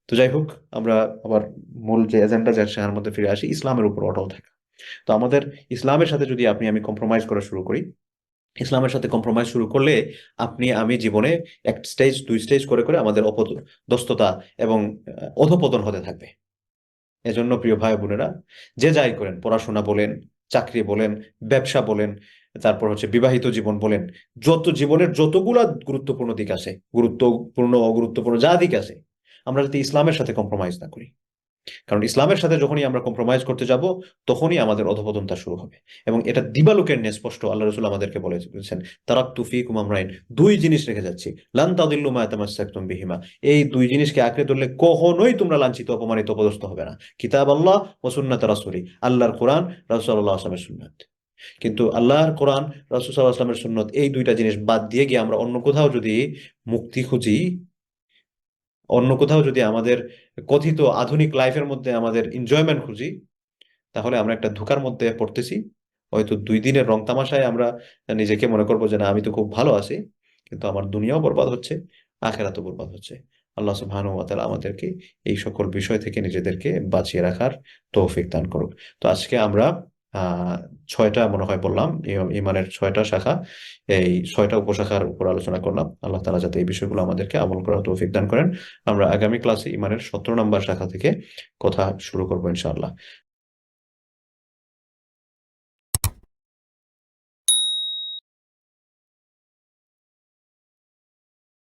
তো যাই হোক, আমরা আবার মূল যে এজেন্ডা যাচ্ছে তার মধ্যে ফিরে আসি, ইসলামের উপর অটল থাকা। তো আমাদের ইসলামের সাথে যদি আমি কম্প্রোমাইজ করা শুরু করি, ইসলামের সাথে কম্প্রোমাইজ শুরু করলে আপনি আমি জীবনে এক স্টেজ দুই স্টেজ করে করে আমাদের অপদস্থতা এবং অধপতন হতে থাকবে। এজন্য প্রিয় ভাই বোনেরা, যে যাই করেন, পড়াশোনা বলেন, চাকরি বলেন, ব্যবসা বলেন, তারপর হচ্ছে বিবাহিত জীবন বলেন, যত জীবনের যতগুলা গুরুত্বপূর্ণ দিক আছে, গুরুত্বপূর্ণ অগুরুত্বপূর্ণ যা দিক আছে, আমরা যদি ইসলামের সাথে কম্প্রোমাইজ না করি, কারণ ইসলামের সাথে যখনই আমরা কম্প্রোমাইজ করতে যাব, তখনই আমাদের অধঃপতনটা শুরু হবে। এবং এটা দিবালোকের ন্যায় স্পষ্ট আল্লাহ রাসূল আমাদেরকে বলেছেন, তারাকতু ফীকুম আমরাইন, দুই জিনিস রেখে যাচ্ছি, লান তাদিল্লু মা তামাসসাকতুম বিহিমা, এই দুই জিনিসকে আঁকড়ে ধরলে কখনোই তোমরা লাঞ্ছিত, অপমানিত, অপদস্থ হবে না। কিতাব আল্লাহ ওয়া সুন্নাত রাসূলি, আল্লাহর কোরআন, রাসূল সাল্লাল্লাহু আলাইহি ওয়াসাল্লামের সুন্নাত। কিন্তু আল্লাহর কোরআন, রাসূল সাল্লাল্লাহু আলাইহি ওয়াসাল্লামের সুন্নাত, এই দুইটা জিনিস বাদ দিয়ে গিয়ে আমরা অন্য কোথাও যদি মুক্তি খুঁজি, অন্য কোথাও যদি আমাদের কথিত আধুনিক লাইফের মধ্যে আমাদের এনজয়মেন্ট খুঁজি, তাহলে আমরা একটা ধোঁকার মধ্যে পড়তেছি। হয়তো 2 দিনের রং তামাশায় আমরা নিজেকে মনে করবো যে না আমি তো খুব ভালো আছি, কিন্তু আমার দুনিয়াও বরবাদ হচ্ছে, আখেরাতও বরবাদ হচ্ছে। আল্লাহ সুবহানাহু ওয়া তাআলা আমাদেরকে এই সকল বিষয় থেকে নিজেদেরকে বাঁচিয়ে রাখার তৌফিক দান করুক। তো আজকে আমরা 6টা মনে হয় বললাম, ইমানের 6টা শাখা, এই 6টা উপশাখার উপর আলোচনা করলাম। আল্লাহ তাআলা যাতে এই বিষয়গুলো আমাদেরকে আমল করার তৌফিক দান করেন। আমরা আগামী ক্লাসে ইমানের 17 নম্বর শাখা থেকে কথা শুরু করবো ইনশাআল্লাহ।